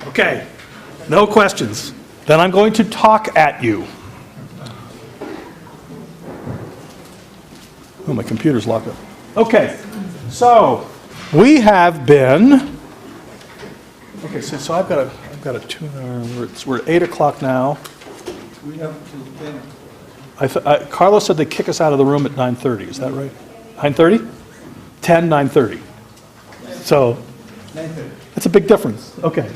Okay, no questions. Then I'm going to talk at you. Oh, my computer's locked up. Okay, so we have been. Okay, so I've got a 2 hour. We're at 8 o'clock now. We have till 10. Carlos said they kick us out of the room at 9:30. Is that right? 9:30? 10, 9:30. So 9:30. that's a big difference. Okay.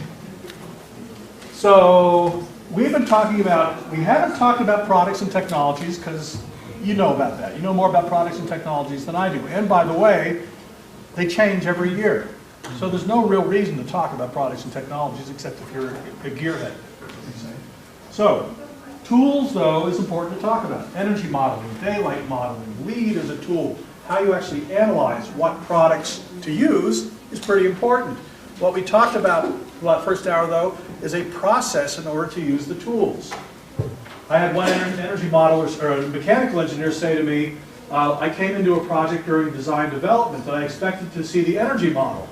So we haven't talked about products and technologies because you know about that. You know more about products and technologies than I do. And by the way, they change every year. So there's no real reason to talk about products and technologies except if you're a gearhead. So tools, though, is important to talk about. Energy modeling, daylight modeling, LEED as a tool. How you actually analyze what products to use is pretty important. What we talked about the first hour, though, is a process in order to use the tools. I had one energy modeler or a mechanical engineer say to me, I came into a project during design development and I expected to see the energy model.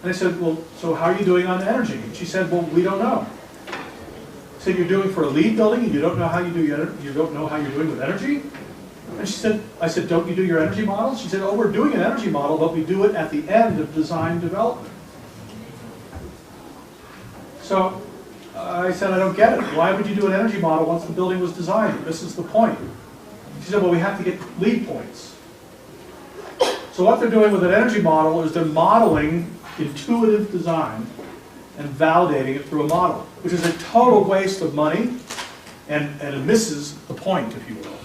And I said, well, so how are you doing on energy? And she said, well, we don't know. I said, you're doing for a LEED building and you don't know how you don't know how you're doing with energy? And she said, I said, don't you do your energy models? She said, oh, we're doing an energy model, but we do it at the end of design development. So I said, I don't get it. Why would you do an energy model once the building was designed? This is the point. She said, well, we have to get LEED points. So what they're doing with an energy model is they're modeling intuitive design and validating it through a model, which is a total waste of money and it misses the point, if you will.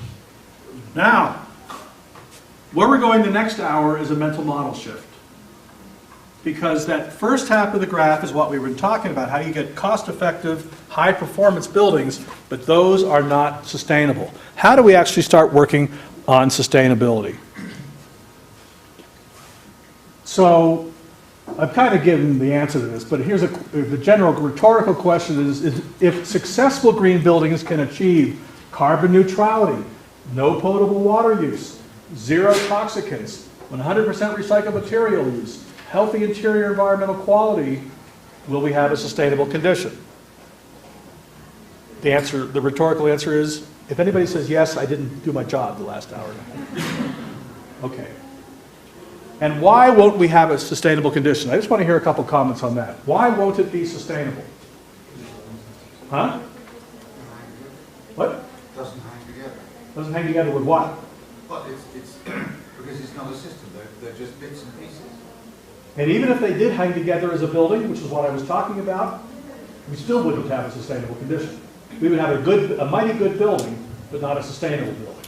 Now, where we're going the next hour is a mental model shift. Because that first half of the graph is what we've been talking about, how you get cost-effective, high-performance buildings, but those are not sustainable. How do we actually start working on sustainability? So, I've kind of given the answer to this, but here's the general rhetorical question is if successful green buildings can achieve carbon neutrality, no potable water use, zero toxicants, 100% recycled material use, healthy interior environmental quality, will we have a sustainable condition? The rhetorical answer is, if anybody says yes, I didn't do my job the last hour. Okay. And why won't we have a sustainable condition? I just want to hear a couple comments on that. Why won't it be sustainable? Huh? What? Doesn't hang together. Doesn't hang together with what? Well, it's because it's not a system. They're just bits and pieces. And even if they did hang together as a building, which is what I was talking about, we still wouldn't have a sustainable condition. We would have a mighty good building, but not a sustainable building.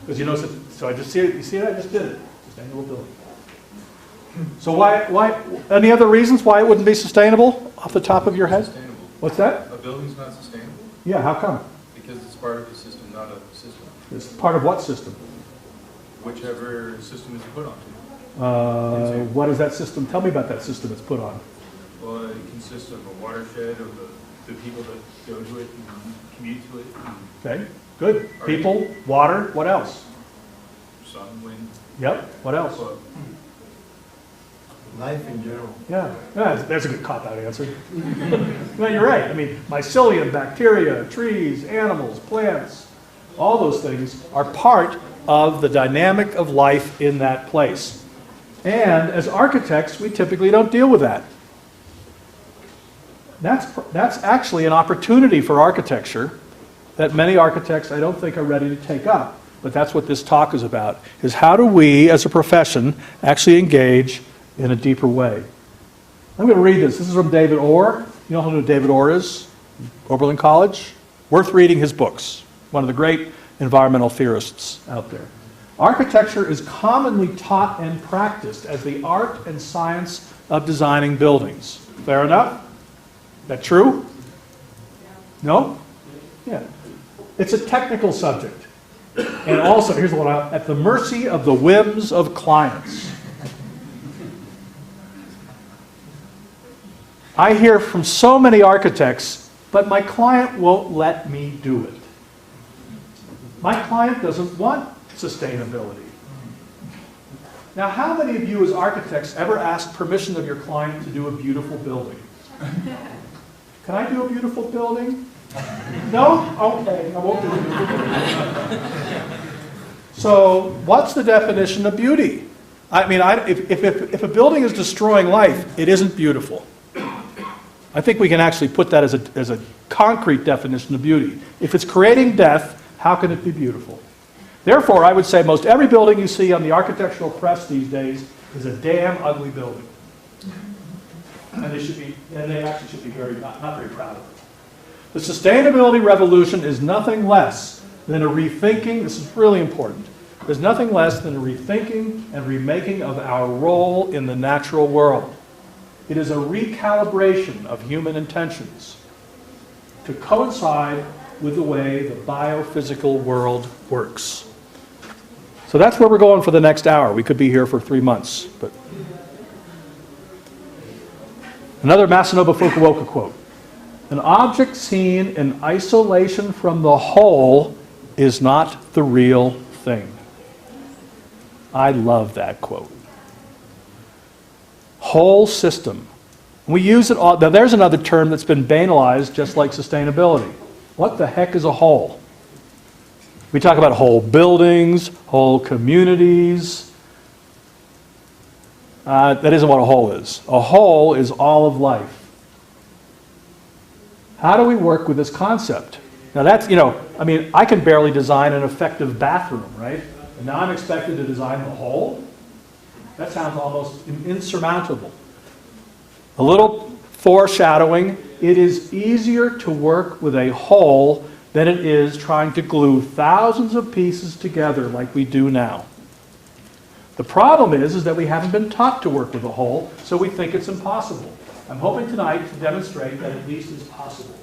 Because you know, so I just see it. You see it? I just did it. Sustainable building. So why? Any other reasons why it wouldn't be sustainable off the top of your head? Sustainable. What's that? A building's not sustainable Yeah. How come? because it's part of a system, not a system. It's part of what system? Whichever system is put onto. What is that system? Tell me about that system it's put on. Well, it consists of a watershed of the people that go to it and commute to it, and Okay. Good. People, water. What else? sun, wind. Yep. What else? Well, Life in general. Yeah, that's a good cop-out answer. Well, you're right. I mean, mycelium, bacteria, trees, animals, plants, all those things are part of the dynamic of life in that place. And as architects, we typically don't deal with that. That's actually an opportunity for architecture that many architects I don't think are ready to take up. But that's what this talk is about, is how do we as a profession actually engage in a deeper way. I'm going to read this. This is from David Orr. You know who David Orr is? Oberlin College. Worth reading his books. One of the great environmental theorists out there. Architecture is commonly taught and practiced as the art and science of designing buildings. Fair enough? That true? No? Yeah. It's a technical subject. And also, here's the one, at the mercy of the whims of clients. I hear from so many architects, but my client won't let me do it. My client doesn't want sustainability. Now, how many of you as architects ever ask permission of your client to do a beautiful building? Can I do a beautiful building? No? Okay, I won't do a beautiful building. So, what's the definition of beauty? I mean, if a building is destroying life, it isn't beautiful. I think we can actually put that as a concrete definition of beauty. If it's creating death, how can it be beautiful? Therefore, I would say most every building you see on the architectural press these days is a damn ugly building. And they actually should be not very proud of it. The sustainability revolution is nothing less than a rethinking, this is really important, there's nothing less than a rethinking and remaking of our role in the natural world. It is a recalibration of human intentions to coincide with the way the biophysical world works. So that's where we're going for the next hour. We could be here for 3 months. But another Masanobu Fukuoka quote. An object seen in isolation from the whole is not the real thing. I love that quote. Whole system. We use it all. Now there's another term that's been banalized just like sustainability. What the heck is a whole? We talk about whole buildings, whole communities. That isn't what a whole is. A whole is all of life. How do we work with this concept? Now that's, I mean, I can barely design an effective bathroom, right? And now I'm expected to design the whole? That sounds almost insurmountable. A little foreshadowing, it is easier to work with a whole than it is trying to glue thousands of pieces together like we do now. The problem is that we haven't been taught to work with a whole, so we think it's impossible. I'm hoping tonight to demonstrate that at least it's possible.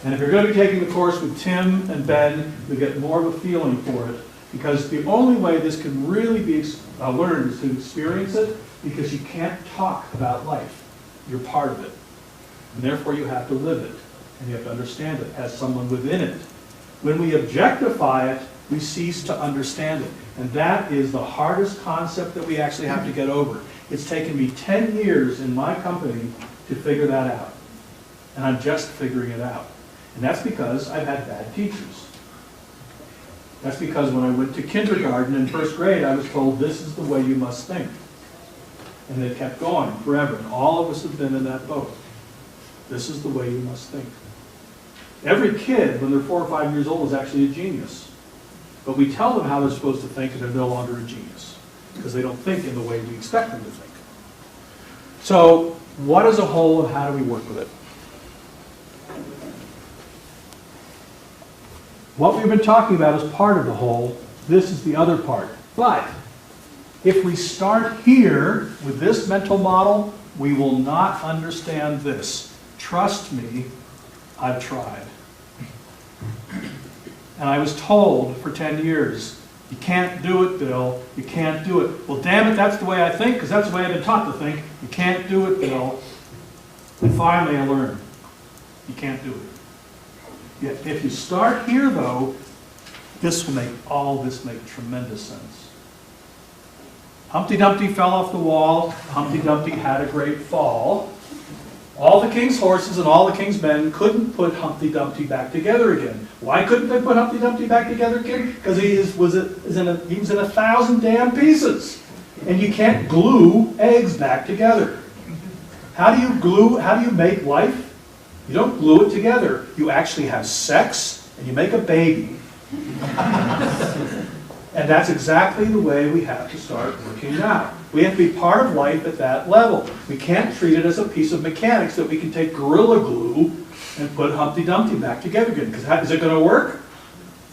And if you're going to be taking the course with Tim and Ben, you'll get more of a feeling for it, because the only way this can really be learned is to experience it, because you can't talk about life. You're part of it. And therefore you have to live it, and you have to understand it as someone within it. When we objectify it, we cease to understand it. And that is the hardest concept that we actually have to get over. It's taken me 10 years in my company to figure that out. And I'm just figuring it out. And that's because I've had bad teachers. That's because when I went to kindergarten in first grade, I was told this is the way you must think. And it kept going forever. And all of us have been in that boat. This is the way you must think. Every kid, when they're 4 or 5 years old, is actually a genius. But we tell them how they're supposed to think, and they're no longer a genius, because they don't think in the way we expect them to think. So, what is a whole, and how do we work with it? What we've been talking about is part of the whole. This is the other part. But if we start here with this mental model, we will not understand this. Trust me, I've tried. And I was told for 10 years, you can't do it, Bill. You can't do it. Well, damn it, that's the way I think, because that's the way I've been taught to think. You can't do it, Bill. And finally I learned, you can't do it. Yet if you start here, though, this will make tremendous sense. Humpty Dumpty fell off the wall. Humpty Dumpty had a great fall. All the king's horses and all the king's men couldn't put Humpty Dumpty back together again. Why couldn't they put Humpty Dumpty back together again? Because he was in 1,000 damn pieces. And you can't glue eggs back together. How do you make life? You don't glue it together. You actually have sex and you make a baby. And that's exactly the way we have to start working now. We have to be part of life at that level. We can't treat it as a piece of mechanics that we can take Gorilla Glue and put Humpty Dumpty back together again. Because is it going to work?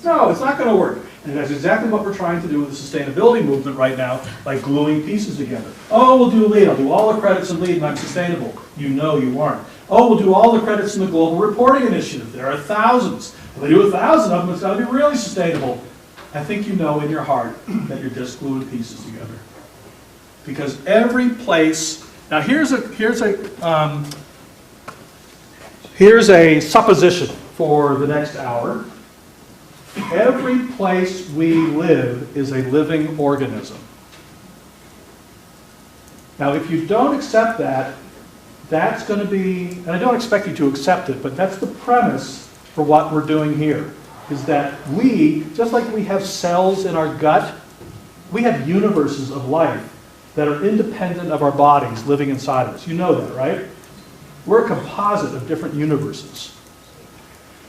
No, it's not going to work. And that's exactly what we're trying to do with the sustainability movement right now, by gluing pieces together. Oh, we'll do LEED. I'll do all the credits in LEED and I'm sustainable. You know you aren't. Oh, we'll do all the credits in the Global Reporting Initiative. There are thousands. If they do 1,000 of them, it's got to be really sustainable. I think you know in your heart that you're just gluing pieces together. Because every place, now here's a supposition for the next hour. Every place we live is a living organism. Now, if you don't accept that, that's going to be, and I don't expect you to accept it, but that's the premise for what we're doing here, is that we, just like we have cells in our gut, we have universes of life that are independent of our bodies living inside of us. You know that, right? We're a composite of different universes.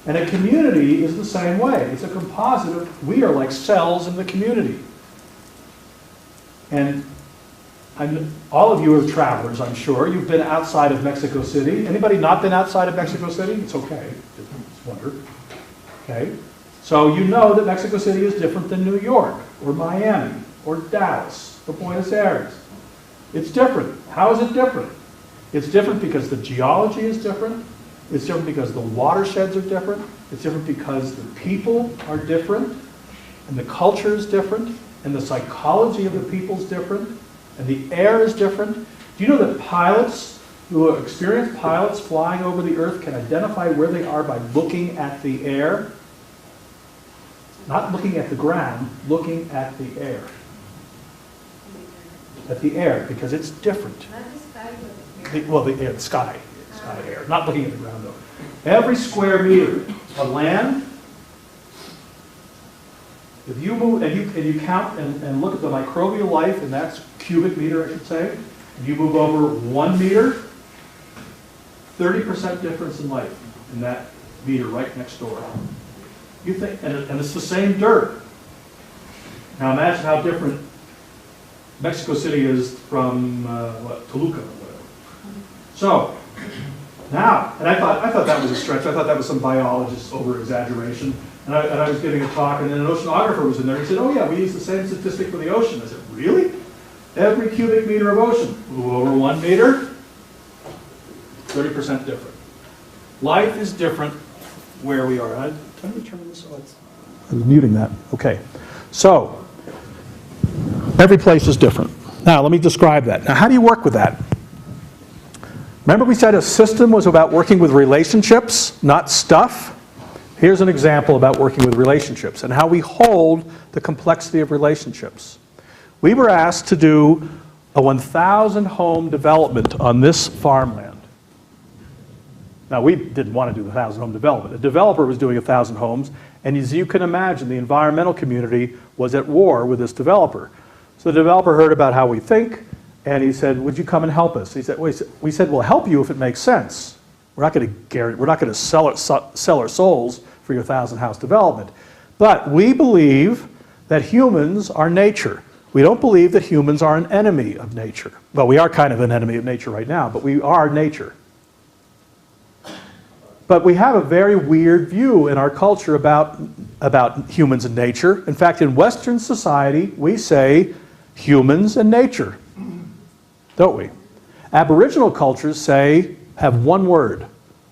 And a community is the same way. It's a composite of, we are like cells in the community. And all of you are travelers, I'm sure. You've been outside of Mexico City. Anybody not been outside of Mexico City? It's okay. Just wonder. Okay? So you know that Mexico City is different than New York, or Miami, or Dallas, or Buenos Aires. It's different. How is it different? It's different because the geology is different. It's different because the watersheds are different. It's different because the people are different, and the culture is different, and the psychology of the people is different, and the air is different. Do you know that pilots, who are experienced pilots flying over the earth, can identify where they are by looking at the air? Not looking at the ground, looking at the air. At the air, because it's different. Not the sky, but The air, the sky, air. Not looking at the ground, though. Every square meter of land, if you move, and you count and look at the microbial life, and that's cubic meter, I should say, if you move over 1 meter, 30% difference in life in that meter right next door. You think, and it's the same dirt. Now imagine how different Mexico City is from Toluca or whatever. So now, and I thought that was a stretch. I thought that was some biologist's over-exaggeration. And I was giving a talk, and then an oceanographer was in there. He said, "Oh yeah, we use the same statistic for the ocean." I said, "Really? Every cubic meter of ocean, over 1 meter, 30% different. Life is different where we are." Can we turn this on? I was muting that. Okay. So, every place is different. Now, let me describe that. Now, how do you work with that? Remember we said a system was about working with relationships, not stuff? Here's an example about working with relationships and how we hold the complexity of relationships. We were asked to do a 1,000 home development on this farmland. Now, we didn't want to do the 1,000 home development. A developer was doing 1,000 homes, and as you can imagine, the environmental community was at war with this developer. So the developer heard about how we think, and he said, "Would you come and help us?" He said, "We said, we'll help you if it makes sense. We're not going to sell our souls for your 1,000 house development. But we believe that humans are nature. We don't believe that humans are an enemy of nature." Well, we are kind of an enemy of nature right now, but we are nature. But we have a very weird view in our culture about humans and nature. In fact, in Western society, we say humans and nature, don't we? Aboriginal cultures have one word.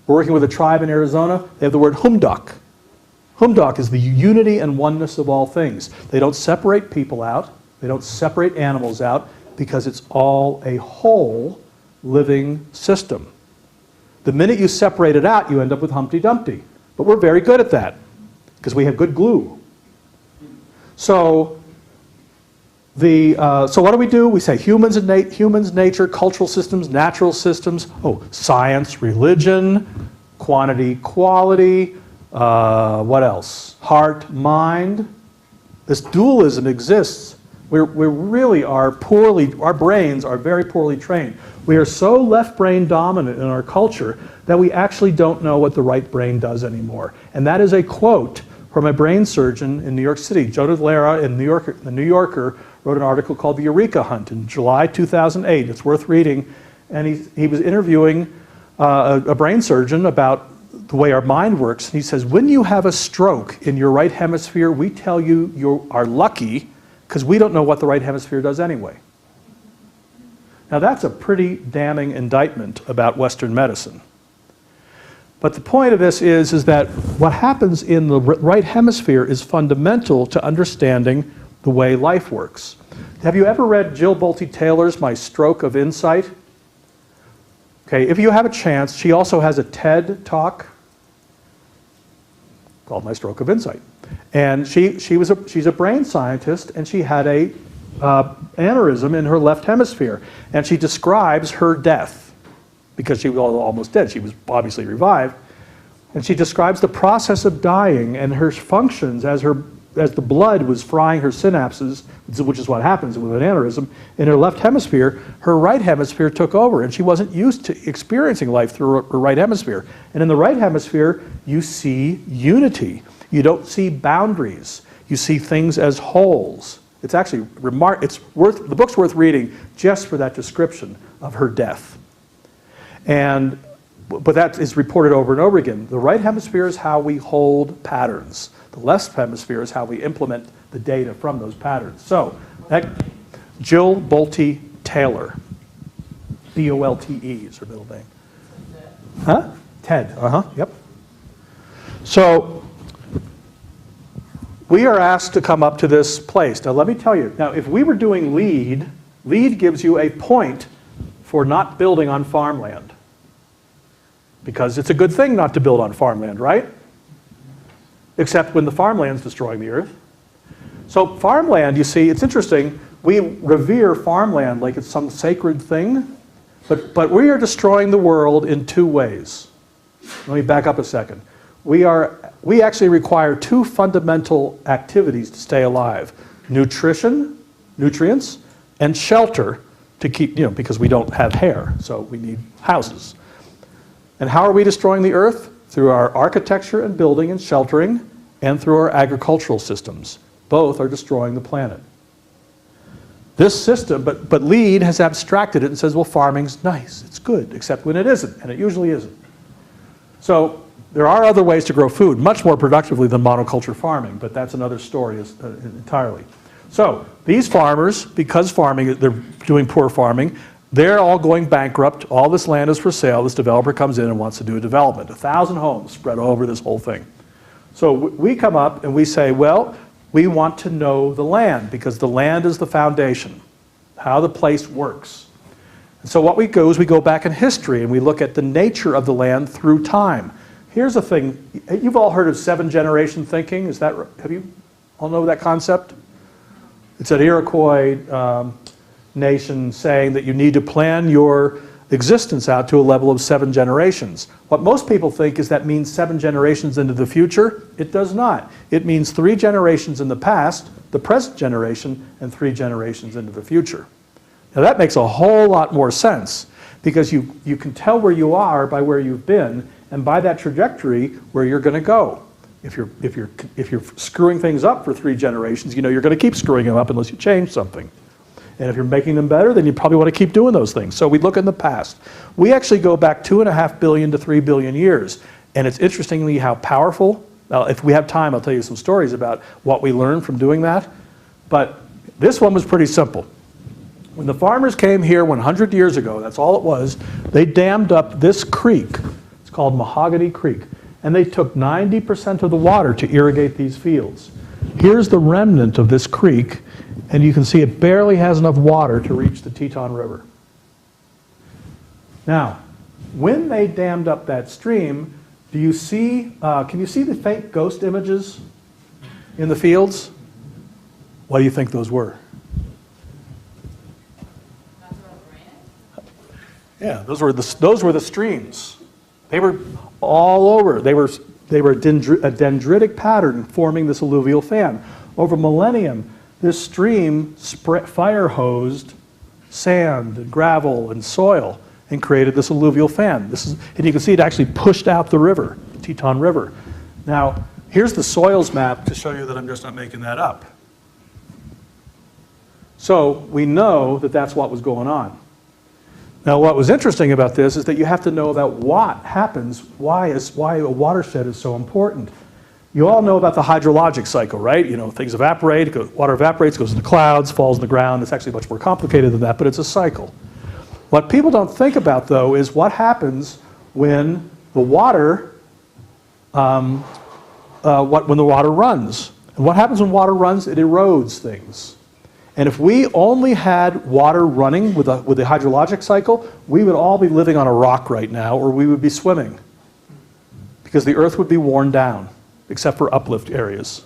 We're working with a tribe in Arizona. They have the word humdok. Humdok is the unity and oneness of all things. They don't separate people out. They don't separate animals out because it's all a whole living system. The minute you separate it out, you end up with Humpty Dumpty. But we're very good at that because we have good glue. So, so what do? We say humans, nature, cultural systems, natural systems, science, religion, quantity, quality, what else? Heart, mind. This dualism exists. We really are our brains are very poorly trained. We are so left brain dominant in our culture that we actually don't know what the right brain does anymore. And that is a quote from a brain surgeon in New York City. Jonah Valera in the New Yorker wrote an article called The Eureka Hunt in July 2008. It's worth reading. And he was interviewing a brain surgeon about the way our mind works. And he says, when you have a stroke in your right hemisphere, we tell you you are lucky because we don't know what the right hemisphere does anyway. Now that's a pretty damning indictment about Western medicine. But the point of this is that what happens in the right hemisphere is fundamental to understanding the way life works. Have you ever read Jill Bolte Taylor's My Stroke of Insight? Okay, if you have a chance, she also has a TED Talk called My Stroke of Insight. And she's a brain scientist, and she had a aneurysm in her left hemisphere. And she describes her death, because she was almost dead. She was obviously revived. And she describes the process of dying and her functions as the blood was frying her synapses, which is what happens with an aneurysm, in her left hemisphere. Her right hemisphere took over, and she wasn't used to experiencing life through her right hemisphere. And in the right hemisphere, you see unity. You don't see boundaries. You see things as wholes. It's actually the book's worth reading just for that description of her death. But that is reported over and over again. The right hemisphere is how we hold patterns. The left hemisphere is how we implement the data from those patterns. So, Jill Bolte Taylor. B-O-L-T-E is her middle name. Huh? Ted. Yep. So, we are asked to come up to this place. Now, let me tell you. Now, if we were doing LEED gives you a point for not building on farmland. Because it's a good thing not to build on farmland, right? Except when the farmland's destroying the earth. So farmland, you see, it's interesting. We revere farmland like it's some sacred thing, but we are destroying the world in two ways. Let me back up a second. We actually require two fundamental activities to stay alive: nutrition, nutrients, and shelter to keep, because we don't have hair, so we need houses. And how are we destroying the earth? Through our architecture and building and sheltering, and through our agricultural systems. Both are destroying the planet. This system, but LEED has abstracted it and says, well, farming's nice, it's good, except when it isn't, and it usually isn't. So there are other ways to grow food, much more productively than monoculture farming, but that's another story entirely. So these farmers, because they're doing poor farming, they're all going bankrupt. All this land is for sale. This developer comes in and wants to do a development. 1,000 homes spread over this whole thing. So we come up and we say, well, we want to know the land, because the land is the foundation, how the place works. And so what we do is we go back in history and we look at the nature of the land through time. Here's a thing. You've all heard of 7-generation thinking. Have you all know that concept? It's an Iroquois nation saying that you need to plan your existence out to a level of 7 generations. What most people think is that means 7 generations into the future. It does not. It means 3 generations in the past, the present generation, and 3 generations into the future. Now that makes a whole lot more sense, because you can tell where you are by where you've been, and by that trajectory where you're going to go. If you're screwing things up for 3 generations, you're going to keep screwing them up unless you change something. And if you're making them better, then you probably want to keep doing those things. So we look in the past. We actually go back 2.5 billion to 3 billion years. And it's interestingly how powerful. Now, if we have time, I'll tell you some stories about what we learned from doing that. But this one was pretty simple. When the farmers came here 100 years ago, that's all it was, they dammed up this creek. It's called Mahogany Creek. And they took 90% of the water to irrigate these fields. Here's the remnant of this creek. And you can see it barely has enough water to reach the Teton River. Now, when they dammed up that stream, can you see the faint ghost images in the fields? What do you think those were? Yeah, those were the streams. They were all over. They were a dendritic pattern forming this alluvial fan. Over millennium, this stream fire-hosed sand and gravel and soil and created this alluvial fan. And you can see it actually pushed out the river, the Teton River. Now, here's the soils map to show you that I'm just not making that up. So we know that that's what was going on. Now, what was interesting about this is that you have to know about what happens, why a watershed is so important. You all know about the hydrologic cycle, right? Things evaporate, water evaporates, goes into clouds, falls in the ground. It's actually much more complicated than that, but it's a cycle. What people don't think about, though, is what happens when the water, when the water runs. And what happens when water runs? It erodes things. And if we only had water running with the hydrologic cycle, we would all be living on a rock right now, or we would be swimming, because the earth would be worn down, except for uplift areas.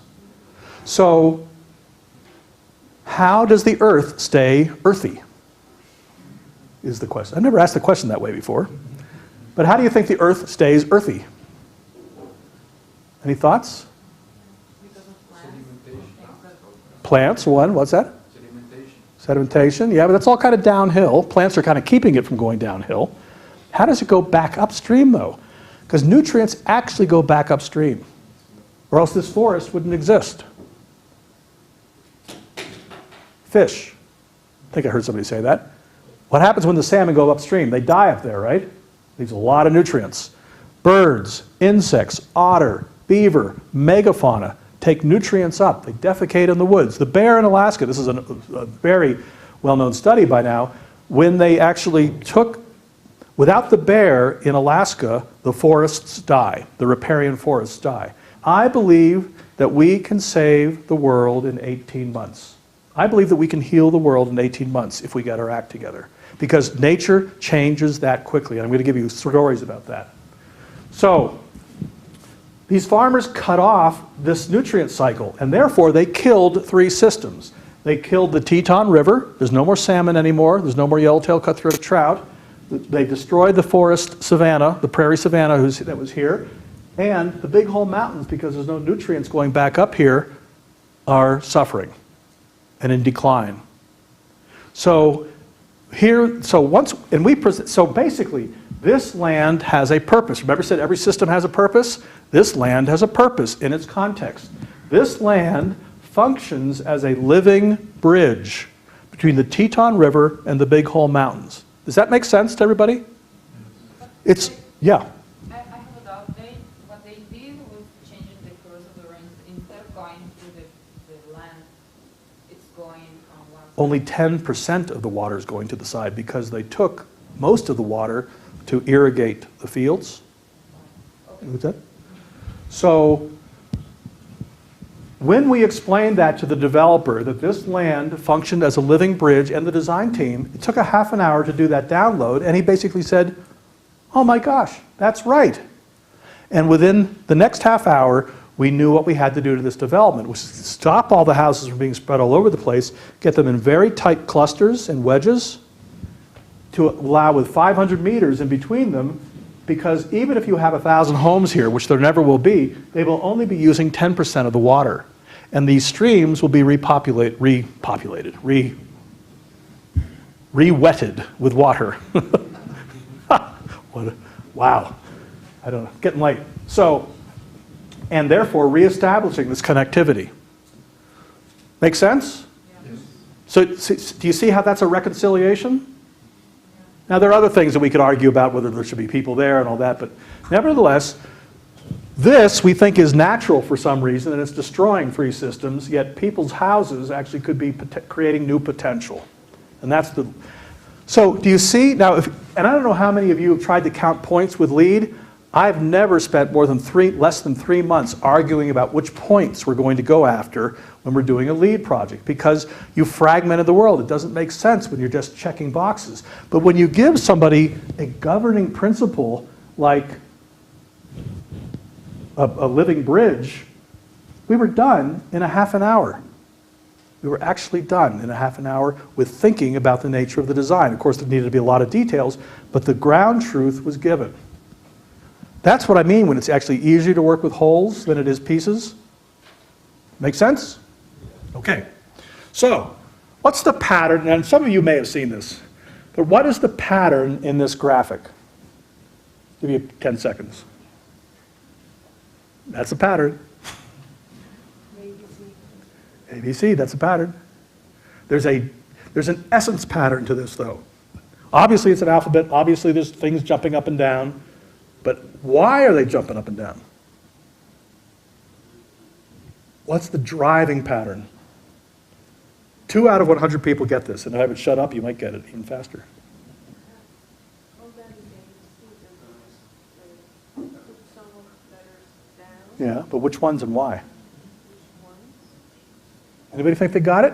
So how does the earth stay earthy? Is the question. I've never asked the question that way before. But how do you think the earth stays earthy? Any thoughts? Plants, one. What's that? Sedimentation. Yeah, but that's all kind of downhill. Plants are kind of keeping it from going downhill. How does it go back upstream, though? Because nutrients actually go back upstream, or else this forest wouldn't exist. Fish. I think I heard somebody say that. What happens when the salmon go upstream? They die up there, right? Leaves a lot of nutrients. Birds, insects, otter, beaver, megafauna take nutrients up. They defecate in the woods. The bear in Alaska, this is a very well-known study by now, when they actually took, without the bear in Alaska, the forests die. The riparian forests die. I believe that we can save the world in 18 months. I believe that we can heal the world in 18 months if we get our act together. Because nature changes that quickly. And I'm going to give you stories about that. So, these farmers cut off this nutrient cycle, and therefore they killed 3 systems. They killed the Teton River. There's no more salmon anymore. There's no more yellowtail cutthroat trout. They destroyed the forest savanna, the prairie savanna that was here. And the Big Hole Mountains, because there's no nutrients going back up here, are suffering and in decline. So basically, this land has a purpose. Remember I said every system has a purpose? This land has a purpose in its context. This land functions as a living bridge between the Teton River and the Big Hole Mountains. Does that make sense to everybody? It's, yeah. I have a doubt. What they did was changing the course of the rains. Instead of going through the land, it's going on one side. Only 10% of the water is going to the side because they took most of the water to irrigate the fields. What's that? So, when we explained that to the developer, that this land functioned as a living bridge, and the design team, it took a half an hour to do that download, and he basically said, oh my gosh, that's right. And within the next half hour, we knew what we had to do to this development, which is to stop all the houses from being spread all over the place, get them in very tight clusters and wedges, to allow with 500 meters in between them, because even if you have 1,000 homes here, which there never will be, they will only be using 10% of the water. And these streams will be re-wetted with water. Wow. I don't know, getting late. So, and therefore reestablishing this connectivity. Make sense? Yeah. So do you see how that's a reconciliation? Now, there are other things that we could argue about, whether there should be people there and all that, but nevertheless, this we think is natural for some reason, and it's destroying 3 systems, yet people's houses actually could be creating new potential. And that's the... So, do you see? Now, and I don't know how many of you have tried to count points with LEED. I've never spent less than 3 months arguing about which points we're going to go after when we're doing a LEED project, because you fragmented the world. It doesn't make sense when you're just checking boxes. But when you give somebody a governing principle like a living bridge, we were done in a half an hour. We were actually done in a half an hour with thinking about the nature of the design. Of course, there needed to be a lot of details, but the ground truth was given. That's what I mean when it's actually easier to work with wholes than it is pieces. Make sense? Okay. So, what's the pattern? And some of you may have seen this, but what is the pattern in this graphic? Give you 10 seconds. That's a pattern. ABC, that's a pattern. There's an essence pattern to this, though. Obviously, it's an alphabet. Obviously, there's things jumping up and down. But why are they jumping up and down? What's the driving pattern? 2 out of 100 people get this, and if I would shut up, you might get it even faster. Yeah, but which ones and why? Anybody think they got it?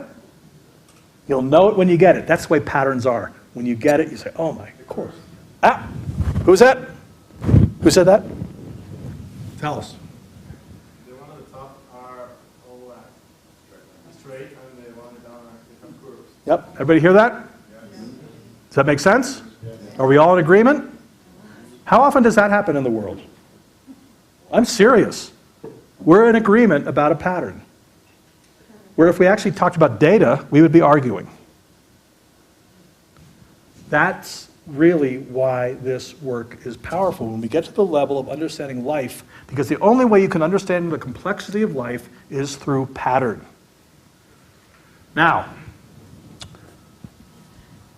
You'll know it when you get it. That's the way patterns are. When you get it, you say, oh my, of course. Ah, who's that? Who said that? Tell us. The one on the top are all straight, and the one down are Yep, everybody hear that? Does that make sense? Are we all in agreement? How often does that happen in the world? I'm serious. We're in agreement about a pattern. Where if we actually talked about data, we would be arguing. That's really why this work is powerful when we get to the level of understanding life, because the only way you can understand the complexity of life is through pattern. Now,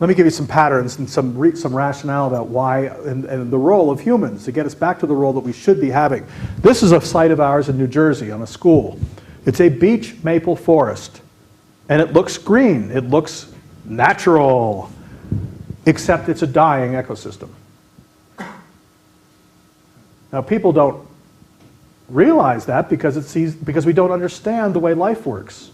let me give you some patterns and some rationale about why and the role of humans to get us back to the role that we should be having. This is a site of ours in New Jersey on a school. It's a beech maple forest, and it looks green. It looks natural, except it's a dying ecosystem. Now, people don't realize that because we don't understand the way life works.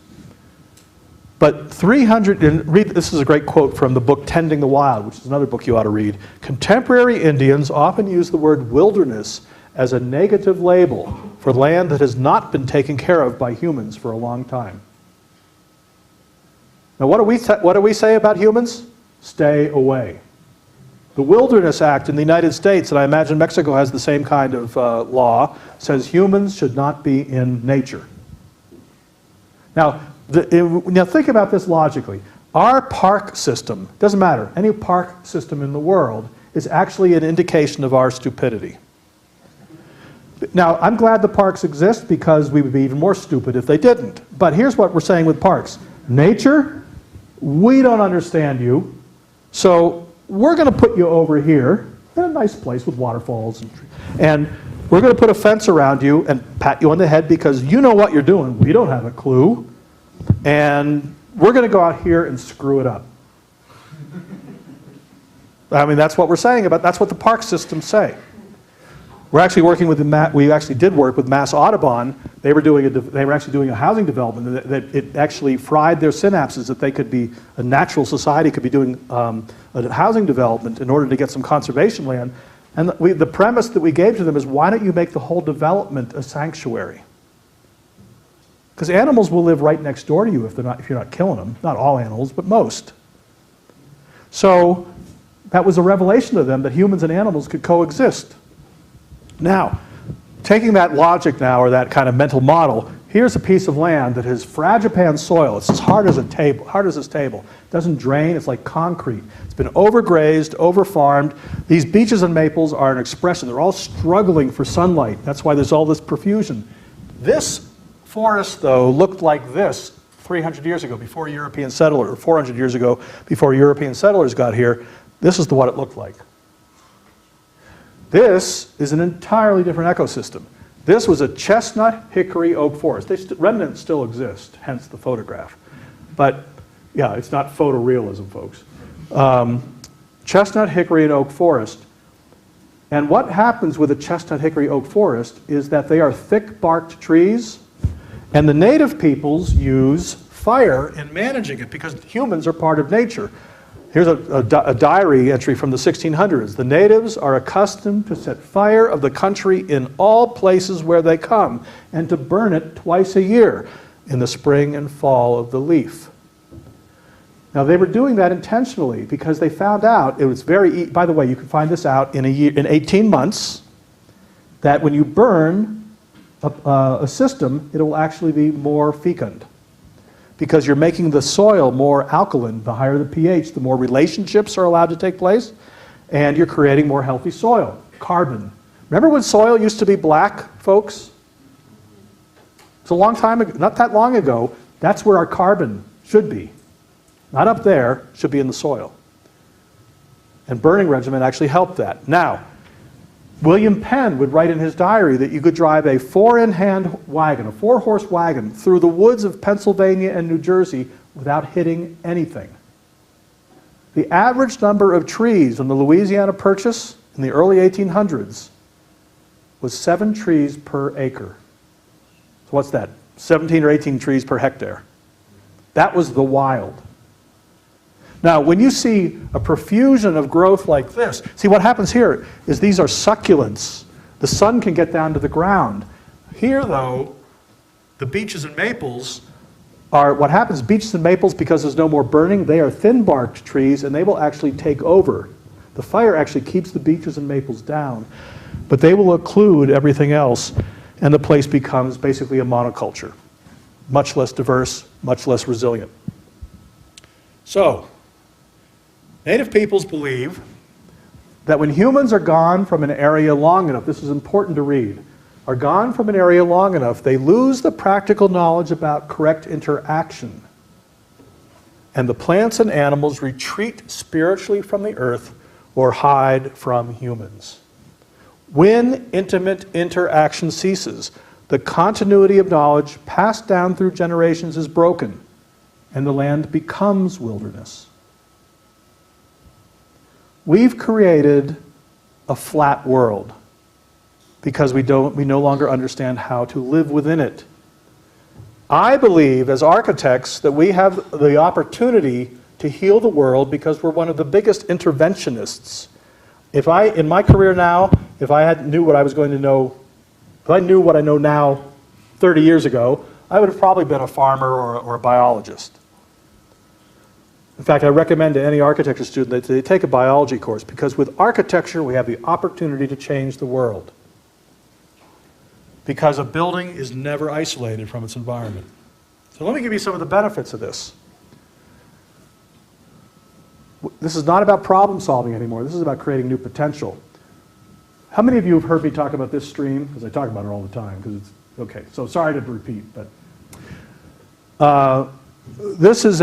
But this is a great quote from the book Tending the Wild, which is another book you ought to read. Contemporary Indians often use the word wilderness as a negative label for land that has not been taken care of by humans for a long time. Now, what do we say about humans? Stay away. The Wilderness Act in the United States, and I imagine Mexico has the same kind of law, says humans should not be in nature. Now think about this logically. Our park system, doesn't matter, any park system in the world is actually an indication of our stupidity. Now, I'm glad the parks exist because we would be even more stupid if they didn't. But here's what we're saying with parks. Nature, we don't understand you, so we're going to put you over here in a nice place with waterfalls, and we're going to put a fence around you and pat you on the head because you know what you're doing. We don't have a clue. And we're going to go out here and screw it up. I mean, that's what we're saying that's what the park systems say. We're actually working with we actually did work with Mass Audubon. They were actually doing a housing development that it actually fried their synapses that they could be, a natural society could be doing a housing development in order to get some conservation land. And the premise that we gave to them is, why don't you make the whole development a sanctuary? Because animals will live right next door to you if you're not killing them. Not all animals, but most. So that was a revelation to them that humans and animals could coexist. Now, taking that logic now, or that kind of mental model, here's a piece of land that has fragipan soil. It's as hard as this table. It doesn't drain, it's like concrete. It's been overgrazed, overfarmed. These beeches and maples are an expression. They're all struggling for sunlight. That's why there's all this profusion. This forest, though, looked like this 300 years ago before European settlers, or 400 years ago before European settlers got here. This is what it looked like. This is an entirely different ecosystem. This was a chestnut, hickory, oak forest. Remnants still exist, hence the photograph. But yeah, it's not photorealism, folks. Chestnut, hickory, and oak forest. And what happens with a chestnut, hickory, oak forest is that they are thick-barked trees. And the native peoples use fire in managing it because humans are part of nature. Here's a diary entry from the 1600s. The natives are accustomed to set fire of the country in all places where they come and to burn it twice a year, in the spring and fall of the leaf. Now, they were doing that intentionally because they found out it was by the way, you can find this out in 18 months, that when you burn a system, it will actually be more fecund because you're making the soil more alkaline. The higher the pH, the more relationships are allowed to take place, and you're creating more healthy soil. Carbon. Remember when soil used to be black, folks? It's a long time ago, not that long ago. That's where our carbon should be. Not up there, should be in the soil. And burning regimen actually helped that. Now, William Penn would write in his diary that you could drive a four-in-hand wagon, a four-horse wagon, through the woods of Pennsylvania and New Jersey without hitting anything. The average number of trees on the Louisiana Purchase in the early 1800s was 7 trees per acre. So what's that? 17 or 18 trees per hectare. That was the wild. Now, when you see a profusion of growth like this, see what happens here is these are succulents. The sun can get down to the ground. Here, though, the beeches and maples are, what happens, beeches and maples, because there's no more burning, they are thin-barked trees, and they will actually take over. The fire actually keeps the beeches and maples down, but they will occlude everything else, and the place becomes basically a monoculture. Much less diverse, much less resilient. So, native peoples believe that when humans are gone from an area long enough, this is important to read, are gone from an area long enough, they lose the practical knowledge about correct interaction. And the plants and animals retreat spiritually from the earth or hide from humans. When intimate interaction ceases, the continuity of knowledge passed down through generations is broken, and the land becomes wilderness. We've created a flat world because we no longer understand how to live within it. I believe, as architects, that we have the opportunity to heal the world because we're one of the biggest interventionists. In my career now, if I knew what I was going to know, if I knew what I know now 30 years ago, I would have probably been a farmer or a biologist. In fact, I recommend to any architecture student that they take a biology course, because with architecture we have the opportunity to change the world. Because a building is never isolated from its environment. So let me give you some of the benefits of this. This is not about problem solving anymore. This is about creating new potential. How many of you have heard me talk about this stream? Because I talk about it all the time. Because it's okay. So sorry to repeat, but this is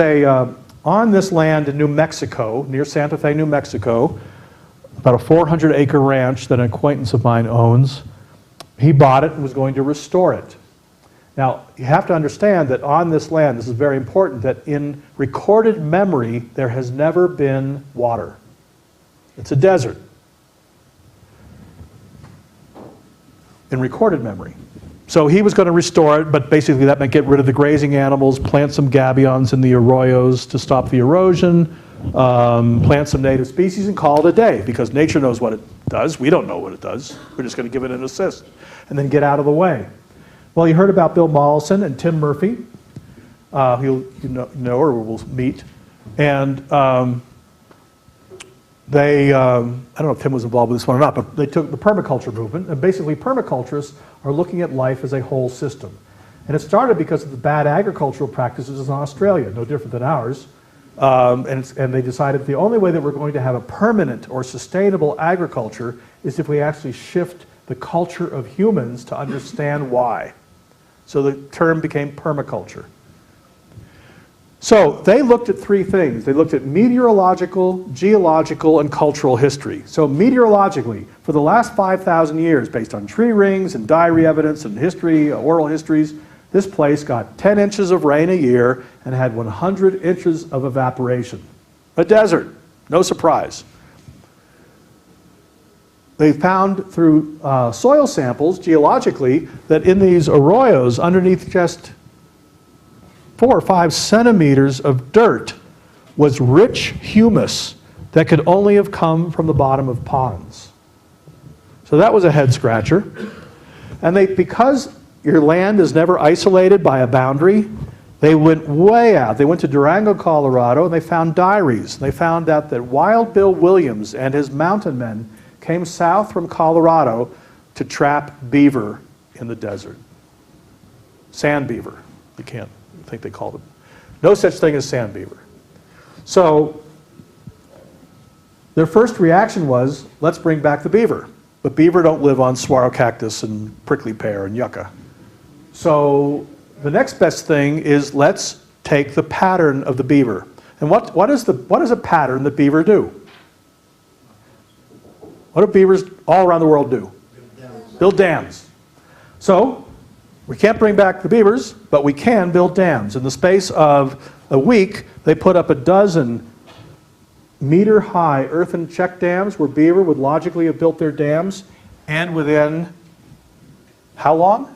on this land in New Mexico, near Santa Fe, New Mexico, about a 400-acre ranch that an acquaintance of mine owns. He bought it and was going to restore it. Now, you have to understand that on this land, this is very important, that in recorded memory, there has never been water. It's a desert. In recorded memory. So he was going to restore it, but basically that meant get rid of the grazing animals, plant some gabions in the arroyos to stop the erosion, plant some native species, and call it a day, because nature knows what it does. We don't know what it does. We're just going to give it an assist, and then get out of the way. Well, you heard about Bill Mollison and Tim Murphy, who you know or will meet, and they, I don't know if Tim was involved with this one or not, but they took the permaculture movement, and basically permaculturists are looking at life as a whole system. And it started because of the bad agricultural practices in Australia, no different than ours. And they decided the only way that we're going to have a permanent or sustainable agriculture is if we actually shift the culture of humans to understand why. So the term became permaculture. So they looked at three things. They looked at meteorological, geological, and cultural history. So meteorologically, for the last 5,000 years, based on tree rings and diary evidence and history, oral histories, this place got 10 inches of rain a year and had 100 inches of evaporation. A desert, no surprise. They found through soil samples, geologically, that in these arroyos, underneath just 4 or 5 centimeters of dirt was rich humus that could only have come from the bottom of ponds. So that was a head scratcher. And because your land is never isolated by a boundary, they went way out. They went to Durango, Colorado, and they found diaries. They found out that Wild Bill Williams and his mountain men came south from Colorado to trap beaver in the desert. Sand beaver, you can't. I think they called it. No such thing as sand beaver. So their first reaction was, let's bring back the beaver. But beaver don't live on saguaro cactus and prickly pear and yucca. So the next best thing is, let's take the pattern of the beaver. And what does a pattern that beaver do? What do beavers all around the world do? Build dams. So we can't bring back the beavers, but we can build dams. In the space of a week, they put up 12 meter-high earthen check dams where beaver would logically have built their dams, and within how long?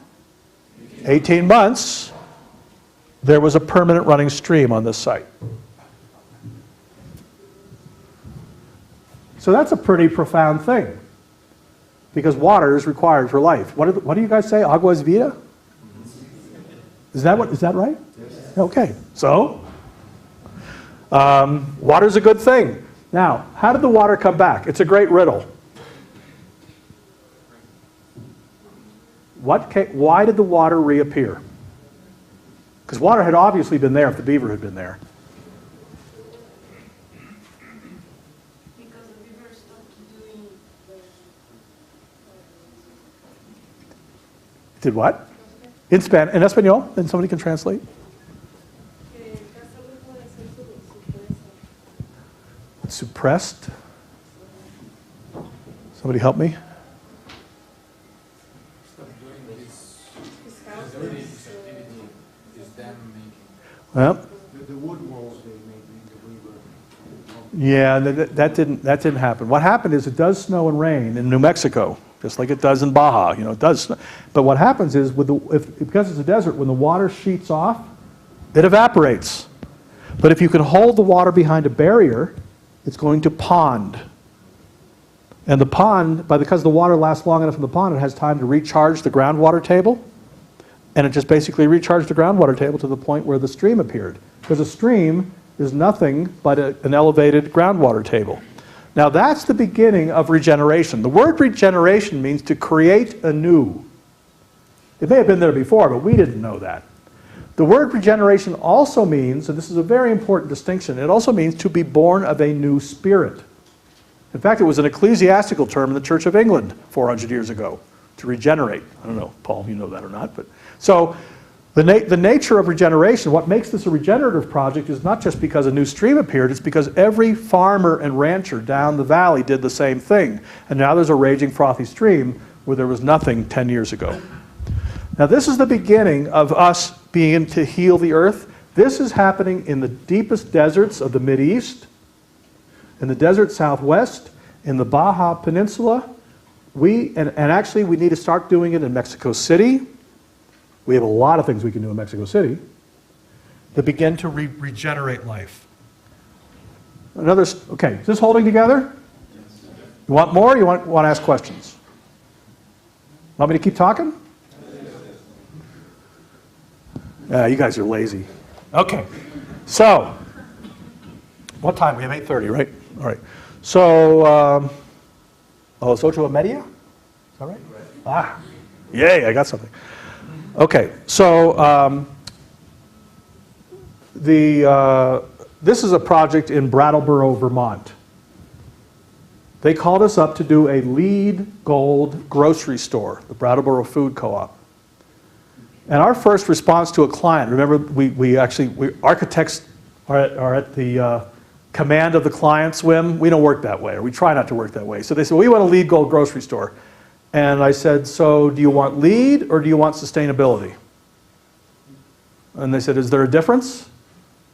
18 months, there was a permanent running stream on this site. So that's a pretty profound thing, because water is required for life. What do you guys say? Agua es vida? Is that right? Yes. Okay, so water's a good thing. Now, how did the water come back? It's a great riddle. Why did the water reappear? Because water had obviously been there if the beaver had been there. Because the beaver stopped doing Did what? In Espanol? Then somebody can translate. Suppressed. Somebody help me. Well, The wood walls they made, yeah, that didn't happen. What happened is it does snow and rain in New Mexico, just like it does in Baja. You know, it does snow. But what happens is, because it's a desert, when the water sheets off, it evaporates. But if you can hold the water behind a barrier, it's going to pond. And the pond, because the water lasts long enough in the pond, it has time to recharge the groundwater table. And it just basically recharged the groundwater table to the point where the stream appeared. Because a stream is nothing but an elevated groundwater table. Now that's the beginning of regeneration. The word regeneration means to create anew. It may have been there before, but we didn't know that. The word regeneration also means, and this is a very important distinction, it also means to be born of a new spirit. In fact, it was an ecclesiastical term in the Church of England 400 years ago, to regenerate. I don't know, Paul, you know that or not. But so the nature of regeneration, what makes this a regenerative project is not just because a new stream appeared, it's because every farmer and rancher down the valley did the same thing. And now there's a raging frothy stream where there was nothing 10 years ago. Now this is the beginning of us being to heal the earth. This is happening in the deepest deserts of the Mideast, in the desert Southwest, in the Baja Peninsula. And actually we need to start doing it in Mexico City. We have a lot of things we can do in Mexico City to begin to regenerate life. Okay, is this holding together? You want more or you want to ask questions? Want me to keep talking? You guys are lazy. Okay, so, what time? We have 8:30, right? All right. So, it's 8:30? Is that right? Ah, yay, I got something. Okay, so this is a project in Brattleboro, Vermont. They called us up to do a LEED Gold grocery store, the Brattleboro Food Co-op. And our first response to a client, remember we architects are at the command of the client's whim. We don't work that way, or we try not to work that way. So they said, well, we want a LEED Gold grocery store. And I said, so do you want LEED or do you want sustainability? And they said, is there a difference?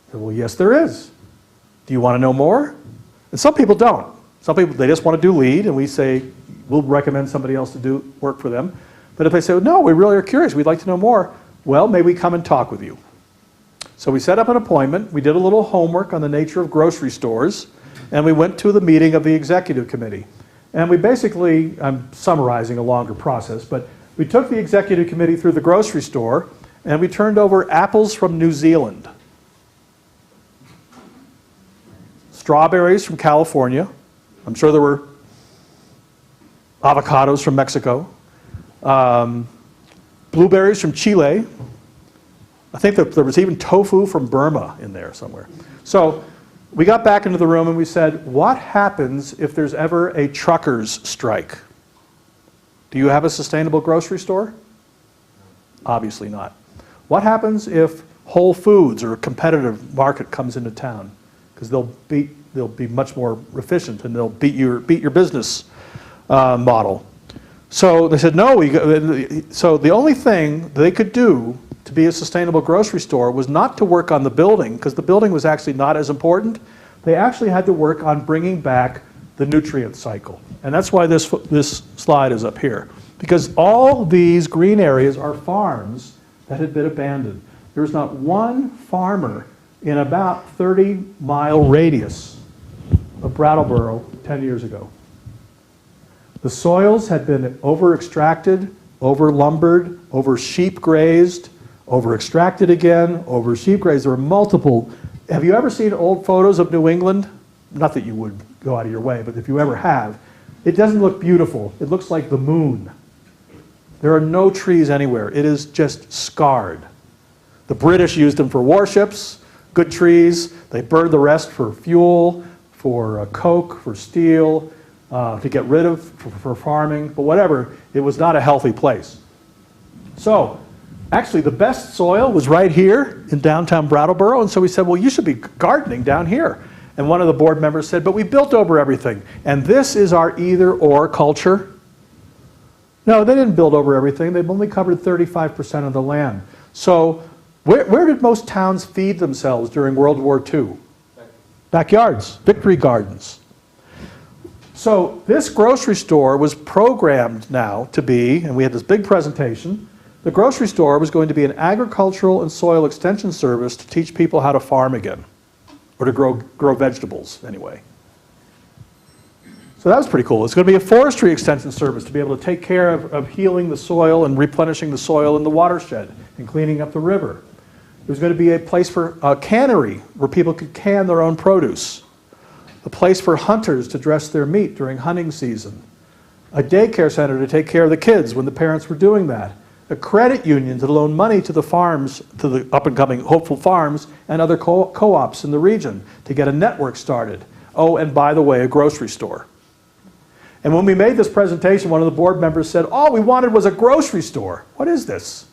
I said, well, yes, there is. Do you want to know more? And some people don't. Some people, they just want to do LEED, and we say, we'll recommend somebody else to do work for them. But if they say, no, we really are curious, we'd like to know more, well, may we come and talk with you? So we set up an appointment, we did a little homework on the nature of grocery stores, and we went to the meeting of the executive committee. And we basically, I'm summarizing a longer process, but we took the executive committee through the grocery store, and we turned over apples from New Zealand, strawberries from California, I'm sure there were avocados from Mexico, blueberries from Chile. I think that there was even tofu from Burma in there somewhere. So we got back into the room and we said, what happens if there's ever a truckers' strike? Do you have a sustainable grocery store? Obviously not. What happens if Whole Foods or a competitive market comes into town? Because they'll be much more efficient and they'll beat your business model. So they said, no. So the only thing they could do to be a sustainable grocery store was not to work on the building, because the building was actually not as important. They actually had to work on bringing back the nutrient cycle. And that's why this slide is up here. Because all these green areas are farms that had been abandoned. There's not one farmer in about 30-mile radius of Brattleboro 10 years ago. The soils had been over-extracted, over-lumbered, over-sheep grazed, over-extracted again, over-sheep grazed. There were multiple. Have you ever seen old photos of New England? Not that you would go out of your way, but if you ever have, it doesn't look beautiful. It looks like the moon. There are no trees anywhere. It is just scarred. The British used them for warships, good trees. They burned the rest for fuel, for coke, for steel, to get rid of, for farming, but whatever. It was not a healthy place. So, actually, the best soil was right here in downtown Brattleboro, and so we said, well, you should be gardening down here. And one of the board members said, but we built over everything, and this is our either-or culture. No, they didn't build over everything. They've only covered 35% of the land. So where did most towns feed themselves during World War II? Backyards, victory gardens. So this grocery store was programmed now to be, and we had this big presentation, the grocery store was going to be an agricultural and soil extension service to teach people how to farm again, or to grow vegetables anyway. So that was pretty cool. It's going to be a forestry extension service to be able to take care of healing the soil and replenishing the soil in the watershed and cleaning up the river. There's going to be a place for a cannery where people could can their own produce. A place for hunters to dress their meat during hunting season. A daycare center to take care of the kids when the parents were doing that. A credit union to loan money to the farms, to the up-and-coming hopeful farms and other co-ops in the region to get a network started. Oh, and by the way, a grocery store. And when we made this presentation, one of the board members said, all we wanted was a grocery store. What is this?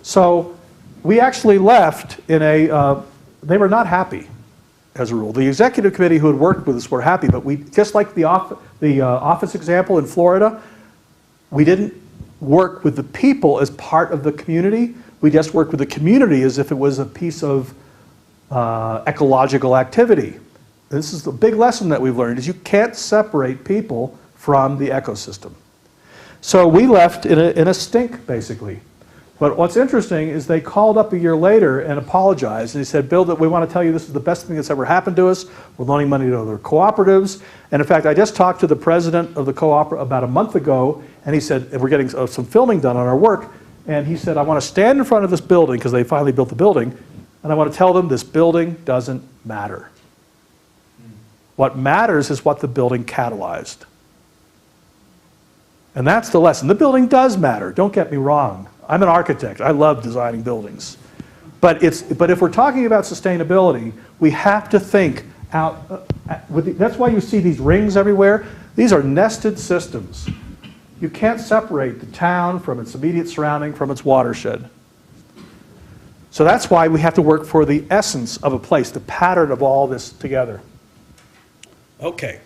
So we actually left in a, they were not happy as a rule. The executive committee who had worked with us were happy, but we, just like the office example in Florida, we didn't work with the people as part of the community. We just worked with the community as if it was a piece of ecological activity. This is the big lesson that we've learned, is you can't separate people from the ecosystem. So we left in a stink, basically. But what's interesting is they called up a year later and apologized. And they said, Bill, we want to tell you this is the best thing that's ever happened to us. We're loaning money to other cooperatives. And in fact, I just talked to the president of the co-op about a month ago, and he said, we're getting some filming done on our work. And he said, I want to stand in front of this building, because they finally built the building, and I want to tell them this building doesn't matter. What matters is what the building catalyzed. And that's the lesson. The building does matter, don't get me wrong. I'm an architect, I love designing buildings. But if we're talking about sustainability, we have to think out, that's why you see these rings everywhere. These are nested systems. You can't separate the town from its immediate surrounding, from its watershed. So that's why we have to work for the essence of a place, the pattern of all this together. Okay.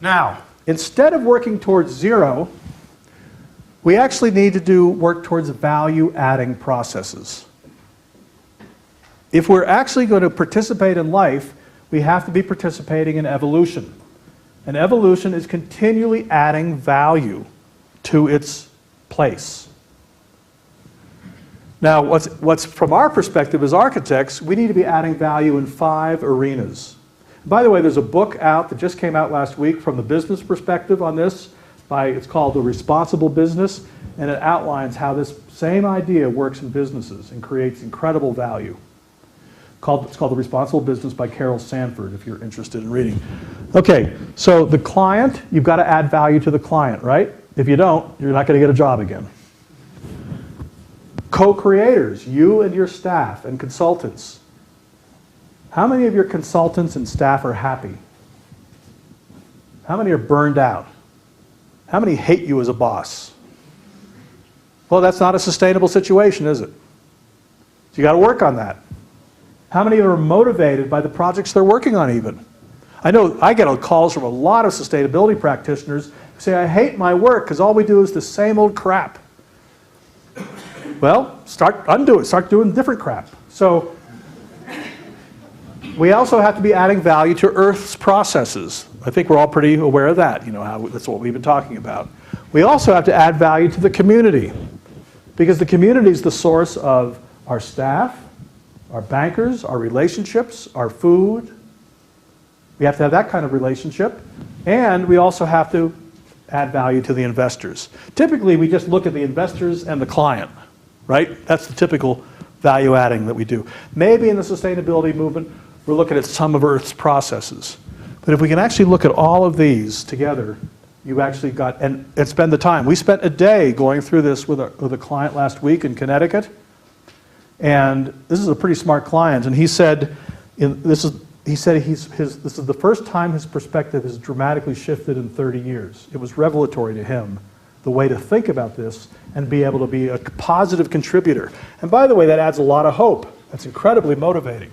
Now, instead of working towards zero, we actually need to work towards value-adding processes. If we're actually going to participate in life, we have to be participating in evolution. And evolution is continually adding value to its place. Now, what's from our perspective as architects, we need to be adding value in 5 arenas. By the way, there's a book out that just came out last week from the business perspective on this. It's called The Responsible Business, and it outlines how this same idea works in businesses and creates incredible value. It's called The Responsible Business by Carol Sanford, if you're interested in reading. Okay, so the client, you've got to add value to the client, right? If you don't, you're not going to get a job again. Co-creators, you and your staff and consultants. How many of your consultants and staff are happy? How many are burned out? How many hate you as a boss? Well, that's not a sustainable situation, is it? So you got to work on that. How many are motivated by the projects they're working on even? I know I get calls from a lot of sustainability practitioners who say, I hate my work because all we do is the same old crap. Well, undo it, start doing different crap. So we also have to be adding value to Earth's processes. I think we're all pretty aware of that, that's what we've been talking about. We also have to add value to the community, because the community is the source of our staff, our bankers, our relationships, our food. We have to have that kind of relationship, and we also have to add value to the investors. Typically, we just look at the investors and the client. right? That's the typical value adding that we do. Maybe in the sustainability movement, we're looking at some of Earth's processes. But if we can actually look at all of these together, you actually got, and spend the time. We spent a day going through this with a client last week in Connecticut. And this is a pretty smart client. And he said, this is the first time his perspective has dramatically shifted in 30 years. It was revelatory to him, the way to think about this and be able to be a positive contributor. And by the way, that adds a lot of hope. That's incredibly motivating.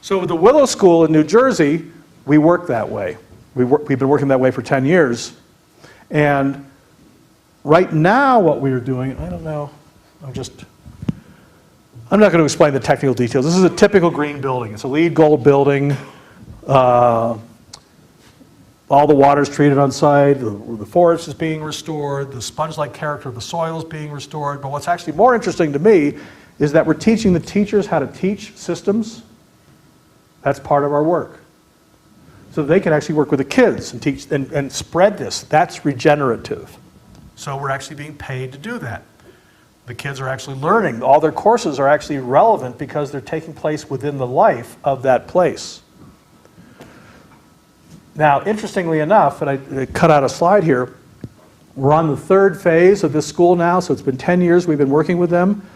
So with the Willow School in New Jersey, we work that way. We've been working that way for 10 years. And right now what we are doing, I don't know, I'm not going to explain the technical details. This is a typical green building. It's a LEED Gold building. All the water's treated on site. The forest is being restored. The sponge-like character of the soil is being restored. But what's actually more interesting to me is that we're teaching the teachers how to teach systems. That's part of our work. So they can actually work with the kids and teach and spread this. That's regenerative. So we're actually being paid to do that. The kids are actually learning. All their courses are actually relevant because they're taking place within the life of that place. Now, interestingly enough, and I cut out a slide here, we're on the third phase of this school now, so it's been 10 years we've been working with them.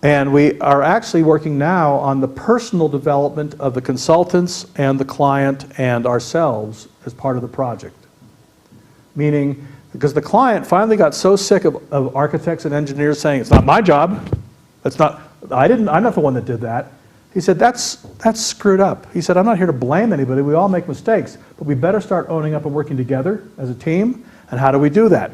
And we are actually working now on the personal development of the consultants and the client and ourselves as part of the project. Meaning, because the client finally got so sick of architects and engineers saying, it's not my job, I'm not the one that did that. He said, that's screwed up. He said, I'm not here to blame anybody, we all make mistakes, but we better start owning up and working together as a team, and how do we do that?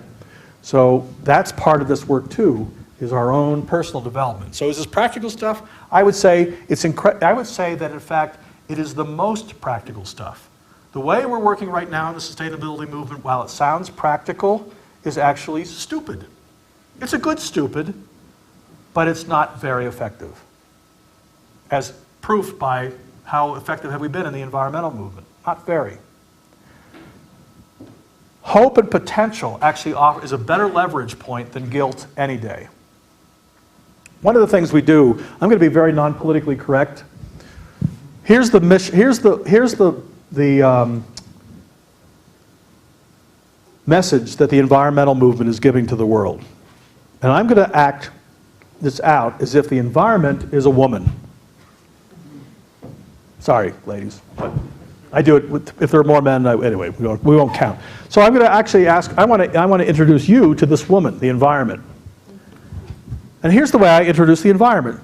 So that's part of this work too, is our own personal development. So is this practical stuff? I would say that in fact, it is the most practical stuff. The way we're working right now in the sustainability movement, while it sounds practical, is actually stupid. It's a good stupid, but it's not very effective. As proof by how effective have we been in the environmental movement? Not very. Hope and potential actually is a better leverage point than guilt any day. One of the things we do, I'm going to be very non-politically correct. Here's the mission, here's the message that the environmental movement is giving to the world. And I'm going to act this out as if the environment is a woman. Sorry, ladies, but I do it if there are more men. Anyway, we won't count. So I'm going to actually ask. I want to introduce you to this woman, the environment. And here's the way I introduce the environment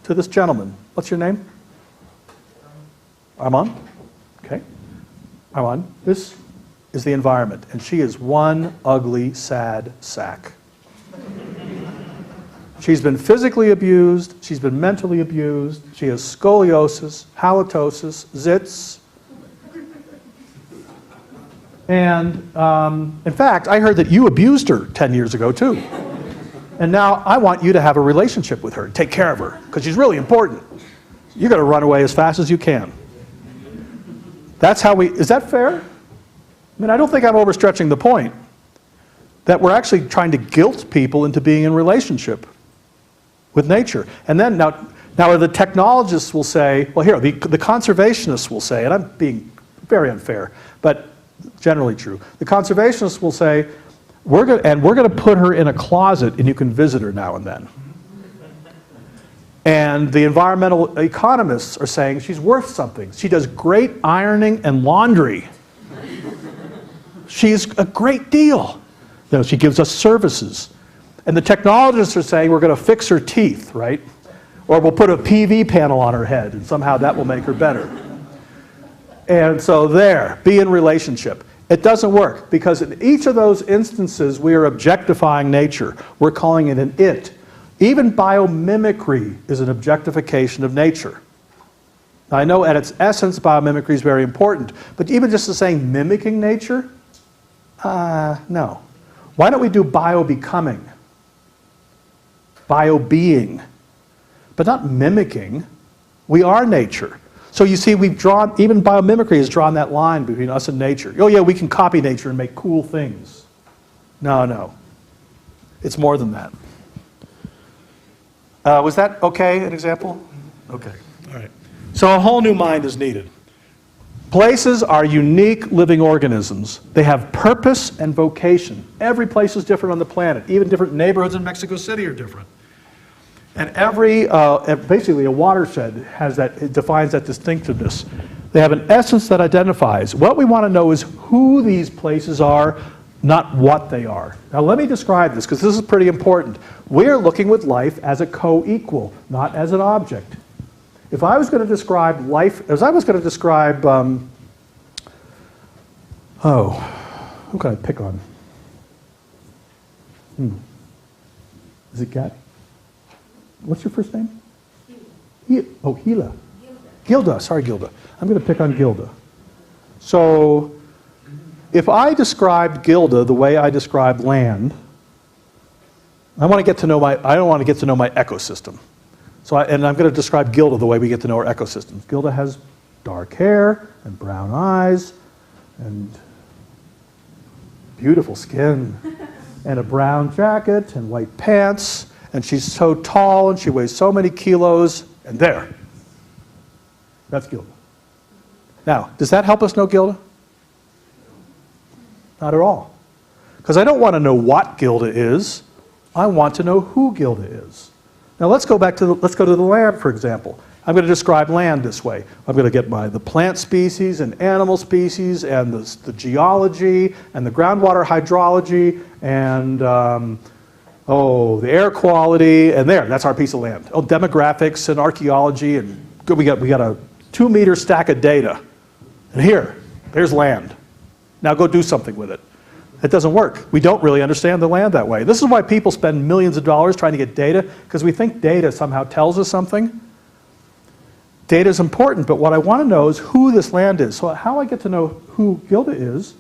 to this gentleman. What's your name? Armand. Okay. Armand. This is the environment, and she is one ugly, sad sack. She's been physically abused, she's been mentally abused, she has scoliosis, halitosis, zits. And in fact, I heard that you abused her 10 years ago too. And now I want you to have a relationship with her, take care of her, because she's really important. You're going to run away as fast as you can. That's how is that fair? I mean, I don't think I'm overstretching the point. That we're actually trying to guilt people into being in relationship with nature. And then now the technologists will say, well here, the conservationists will say, and I'm being very unfair, but generally true. The conservationists will say, we're going to put her in a closet and you can visit her now and then. And the environmental economists are saying she's worth something. She does great ironing and laundry. She's a great deal. You know, she gives us services. And the technologists are saying we're going to fix her teeth, right? Or we'll put a PV panel on her head and somehow that will make her better. And so be in relationship. It doesn't work because in each of those instances we are objectifying nature. We're calling it an it. Even biomimicry is an objectification of nature. Now, I know at its essence biomimicry is very important, but even just the saying mimicking nature, no. Why don't we do bio-becoming? Bio-being, but not mimicking. We are nature. So you see, even biomimicry has drawn that line between us and nature. Oh yeah, we can copy nature and make cool things. No. It's more than that. Was that okay, an example? Okay, all right. So a whole new mind is needed. Places are unique living organisms. They have purpose and vocation. Every place is different on the planet. Even different neighborhoods in Mexico City are different. And every, basically a watershed has that, it defines that distinctiveness. They have an essence that identifies. What we want to know is who these places are, not what they are. Now let me describe this, because this is pretty important. We're looking with life as a co-equal, not as an object. If I was going to describe life, as I was going to describe, who can I pick on? Is it Kat? What's your first name? Gila. Gilda. Gilda, sorry Gilda. I'm going to pick on Gilda. So, if I described Gilda the way I describe land, I want to get to know I don't want to get to know my ecosystem. So and I'm going to describe Gilda the way we get to know our ecosystems. Gilda has dark hair and brown eyes and beautiful skin and a brown jacket and white pants, and she's so tall and she weighs so many kilos, and there. That's Gilda. Now, does that help us know Gilda? Not at all. Because I don't want to know what Gilda is. I want to know who Gilda is. Now let's go back to let's go to the land, for example. I'm going to describe land this way. I'm going to get the plant species and animal species and the geology and the groundwater hydrology and the air quality, and that's our piece of land. Oh, demographics and archaeology, and good, we got a 2-meter stack of data. And there's land. Now go do something with it. It doesn't work. We don't really understand the land that way. This is why people spend millions of dollars trying to get data, because we think data somehow tells us something. Data is important, but what I want to know is who this land is. So how I get to know who Gilda is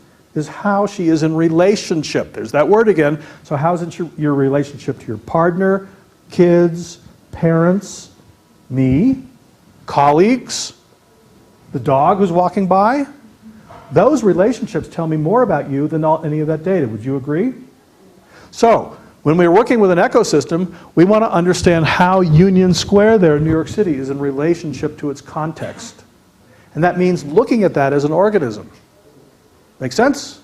how she is in relationship. There's that word again. So how's it your relationship to your partner, kids, parents, me, colleagues, the dog who's walking by? Those relationships tell me more about you than any of that data. Would you agree? So, when we're working with an ecosystem, we want to understand how Union Square there in New York City is in relationship to its context. And that means looking at that as an organism. Make sense?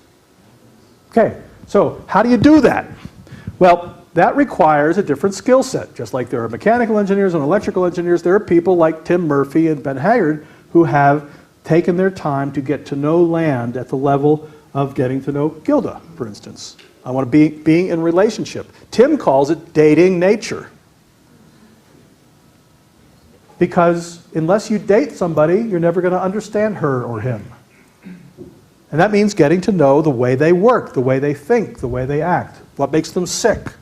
Okay, so how do you do that? Well, that requires a different skill set. Just like there are mechanical engineers and electrical engineers, there are people like Tim Murphy and Ben Haggard who have taken their time to get to know land at the level of getting to know Gilda, for instance. I want to be being in relationship. Tim calls it dating nature. Because unless you date somebody, you're never going to understand her or him. And that means getting to know the way they work, the way they think, the way they act, what makes them sick.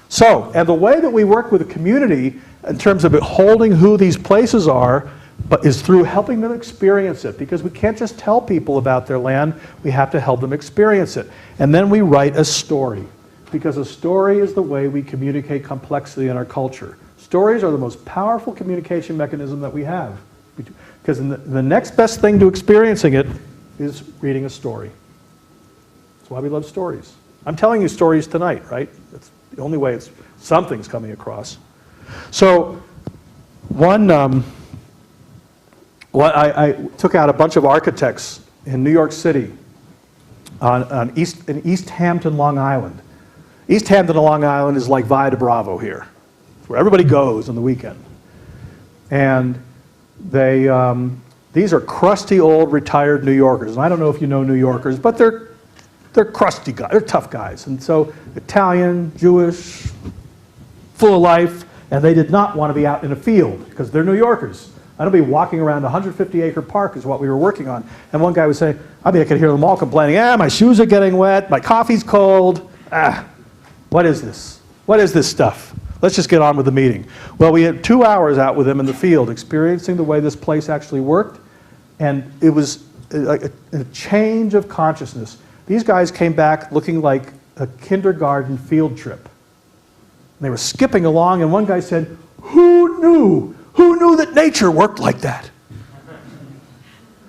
So, and the way that we work with a community in terms of holding who these places are, but is through helping them experience it, because we can't just tell people about their land, we have to help them experience it. And then we write a story, because a story is the way we communicate complexity in our culture. Stories are the most powerful communication mechanism that we have, because the next best thing to experiencing it is reading a story. That's why we love stories. I'm telling you stories tonight, right? That's the only way something's coming across. So I took out a bunch of architects in New York City in East Hampton, Long Island. East Hampton, Long Island is like Via de Bravo here. It's where everybody goes on the weekend. And these are crusty old retired New Yorkers. And I don't know if you know New Yorkers, but they're crusty guys, they're tough guys. And so Italian, Jewish, full of life, and they did not want to be out in a field because they're New Yorkers. I don't be walking around a 150-acre park is what we were working on. And one guy was saying, I could hear them all complaining, my shoes are getting wet, my coffee's cold. What is this? What is this stuff? Let's just get on with the meeting. Well, we had 2 hours out with him in the field, experiencing the way this place actually worked. And it was like a change of consciousness. These guys came back looking like a kindergarten field trip. And they were skipping along, and one guy said, who knew that nature worked like that?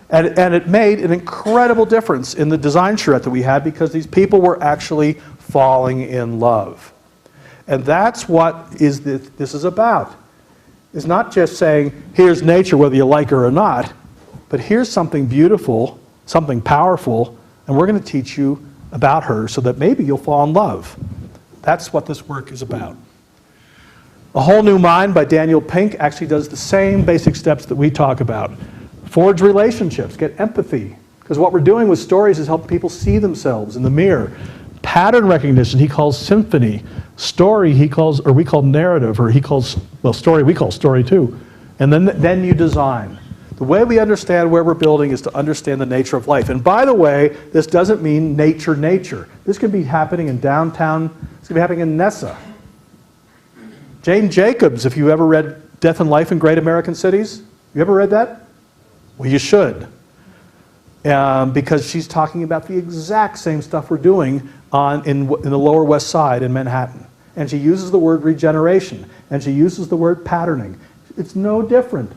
And it made an incredible difference in the design charrette that we had, because these people were actually falling in love. And that's what this is about. It's not just saying, here's nature whether you like her or not, but here's something beautiful, something powerful, and we're going to teach you about her so that maybe you'll fall in love. That's what this work is about. A Whole New Mind by Daniel Pink actually does the same basic steps that we talk about. Forge relationships, get empathy, because what we're doing with stories is help people see themselves in the mirror. Pattern recognition, he calls symphony. Story, we call narrative, or he calls, well, story, we call story too. And then you design. The way we understand where we're building is to understand the nature of life. And by the way, this doesn't mean nature. This could be happening in downtown, this could be happening in Nessa. Jane Jacobs, if you ever read Death and Life in Great American Cities, you ever read that? Well, you should. Because she's talking about the exact same stuff we're doing in the Lower West Side in Manhattan. And she uses the word regeneration, and she uses the word patterning. It's no different.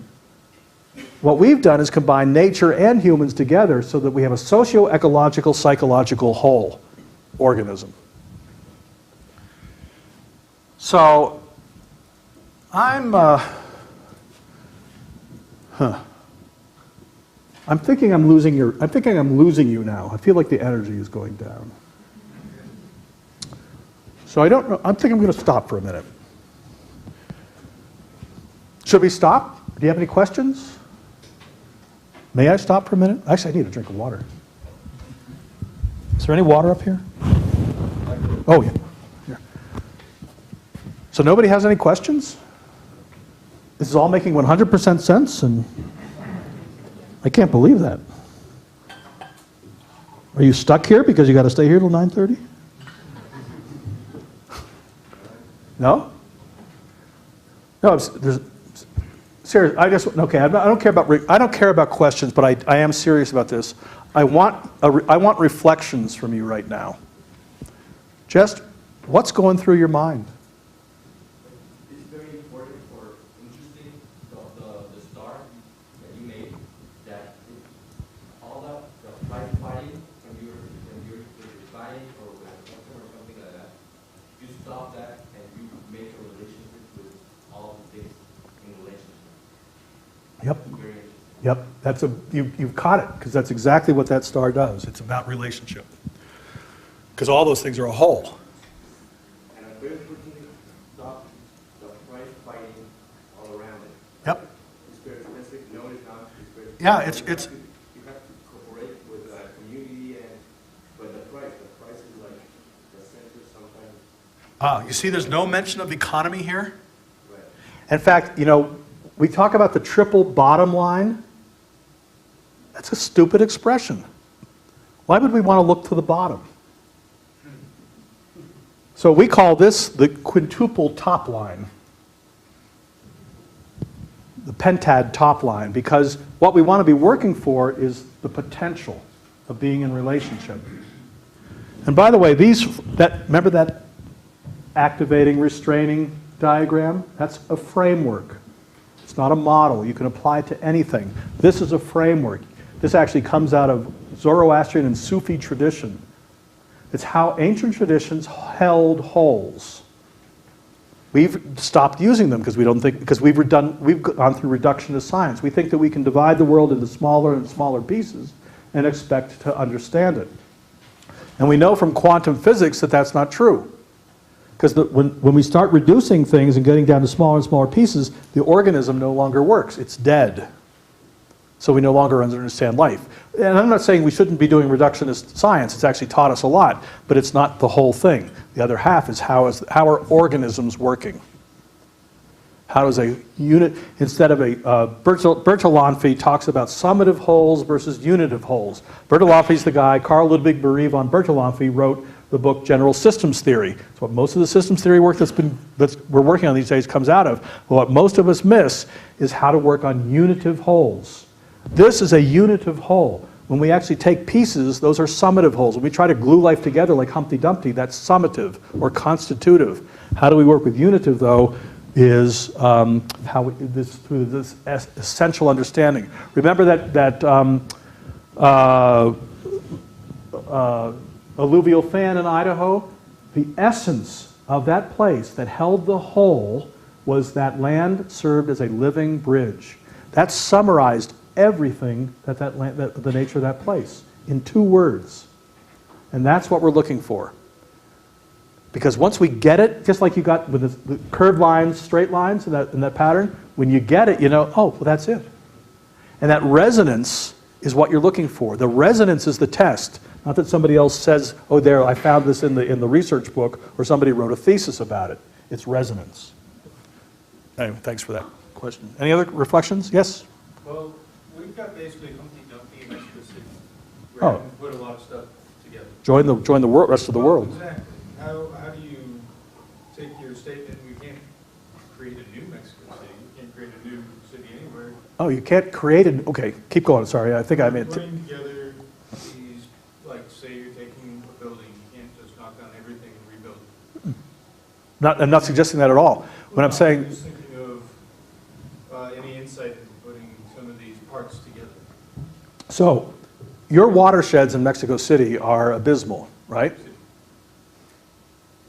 What we've done is combine nature and humans together so that we have a socio-ecological, psychological whole organism. So, I'm thinking I'm losing you now. I feel like the energy is going down. So I don't know, I think I'm going to stop for a minute. Should we stop? Do you have any questions? May I stop for a minute? Actually, I need a drink of water. Is there any water up here? Oh, yeah. Here. So nobody has any questions? This is all making 100% sense, and I can't believe that. Are you stuck here because you got to stay here till 9:30? No? No, serious. I don't care about questions, but I am serious about this. I want reflections from you right now. Just what's going through your mind? It's very important for interesting the star that you made, that all the fighting when you're fighting or with a customer or something like that, you stop that and you make a relationship with all the things in relationship. Yep. Very interesting. Yep. You've caught it, because that's exactly what that star does. It's about relationship. Because all those things are a whole. And a very important thing, stop the fighting all around it. Yep. It's very expensive. No, it's not. It's very Yeah, expensive. You have to cooperate with the community, but the price is like the center sometimes. You see there's no mention of economy here? Right. In fact, we talk about the triple bottom line. That's a stupid expression. Why would we want to look to the bottom? So we call this the quintuple top line, the pentad top line, because what we want to be working for is the potential of being in relationship. And by the way, remember that activating, restraining diagram? That's a framework. It's not a model. You can apply it to anything. This is a framework. This actually comes out of Zoroastrian and Sufi tradition. It's how ancient traditions held wholes. We've stopped using them because we've gone through reductionist science. We think that we can divide the world into smaller and smaller pieces and expect to understand it. And we know from quantum physics that that's not true. Because when we start reducing things and getting down to smaller and smaller pieces, the organism no longer works. It's dead. So we no longer understand life. And I'm not saying we shouldn't be doing reductionist science. It's actually taught us a lot, but it's not the whole thing. The other half is how are organisms working? How does a unit, instead of Bertalanffy talks about summative wholes versus unitive wholes. Bertalanffy's the guy, Carl Ludwig Marie von Bertalanffy wrote the book General Systems Theory. It's what most of the systems theory work we're working on these days comes out of. But what most of us miss is how to work on unitive wholes. This is a unitive whole. When we actually take pieces, those are summative wholes. When we try to glue life together like Humpty Dumpty, that's summative or constitutive. How do we work with unitive, though, is through this essential understanding. Remember that alluvial fan in Idaho? The essence of that place that held the whole was that land served as a living bridge. That summarized everything that the nature of that place in 2 words. And that's what we're looking for. Because once we get it, just like you got with the curved lines, straight lines in that pattern, when you get it, you know, oh, well, that's it. And that resonance is what you're looking for. The resonance is the test. Not that somebody else says, oh, there, I found this in the research book, or somebody wrote a thesis about it. It's resonance. Anyway, thanks for that question. Any other reflections? Yes? Well, we've got basically Humpty Dumpty in Mexico City. Oh. Where we put a lot of stuff together. Join the rest of the world. Exactly. How do you take your statement, we can't create a new Mexico City, we can't create a new city anywhere. Oh, you can't create an, okay, keep going, sorry, I think I meant Putting together these, like, say you're taking a building, you can't just knock down everything and rebuild it. I'm not suggesting that at all. What I'm saying, I'm just thinking of any insight in putting some of these parts together. so, your watersheds in Mexico City are abysmal, right?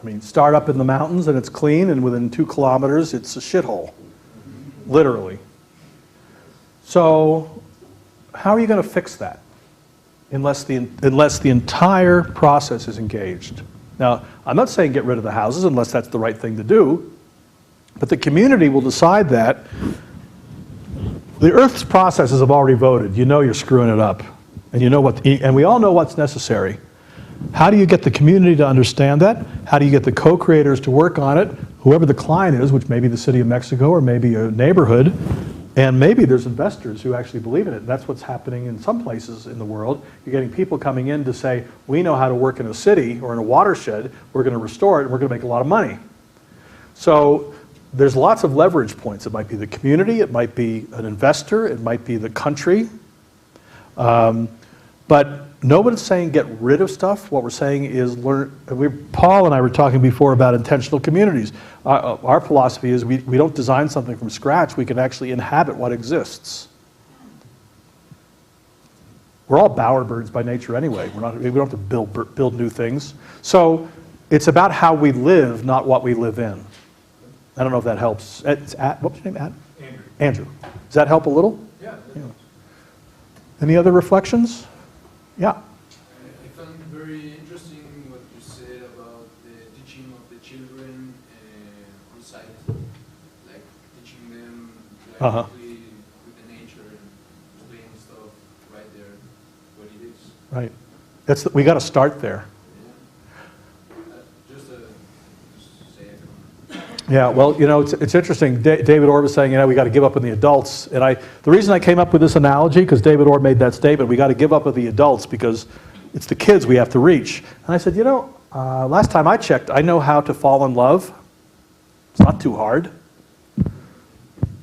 I mean, start up in the mountains and it's clean, and within 2 kilometers it's a shithole, literally. So, how are you going to fix that unless the entire process is engaged? Now, I'm not saying get rid of the houses unless that's the right thing to do, but the community will decide that. The Earth's processes have already voted. You know you're screwing it up, and you know and we all know what's necessary. How do you get the community to understand that? How do you get the co-creators to work on it? Whoever the client is, which may be the City of Mexico or maybe a neighborhood, and maybe there's investors who actually believe in it. That's what's happening in some places in the world. You're getting people coming in to say, we know how to work in a city or in a watershed, we're going to restore it, and we're going to make a lot of money. So there's lots of leverage points. It might be the community, it might be an investor, it might be the country. But nobody's saying get rid of stuff. What we're saying is learn. Paul and I were talking before about intentional communities. Our philosophy is we don't design something from scratch. We can actually inhabit what exists. We're all bowerbirds by nature anyway. We don't have to build new things. So it's about how we live, not what we live in. I don't know if that helps. What's your name, Andrew. Does that help a little? Yeah. Any other reflections? Yeah. I found it very interesting what you said about the teaching of the children on site, like teaching them directly with the nature and explaining stuff right there, what it is. Right. We got to start there. Yeah. Just say it. Yeah, well, you know, it's interesting. David Orr was saying, you know, we got to give up on the adults. And the reason I came up with this analogy, because David Orr made that statement, we got to give up on the adults because it's the kids we have to reach. And I said, you know, last time I checked, I know how to fall in love. It's not too hard.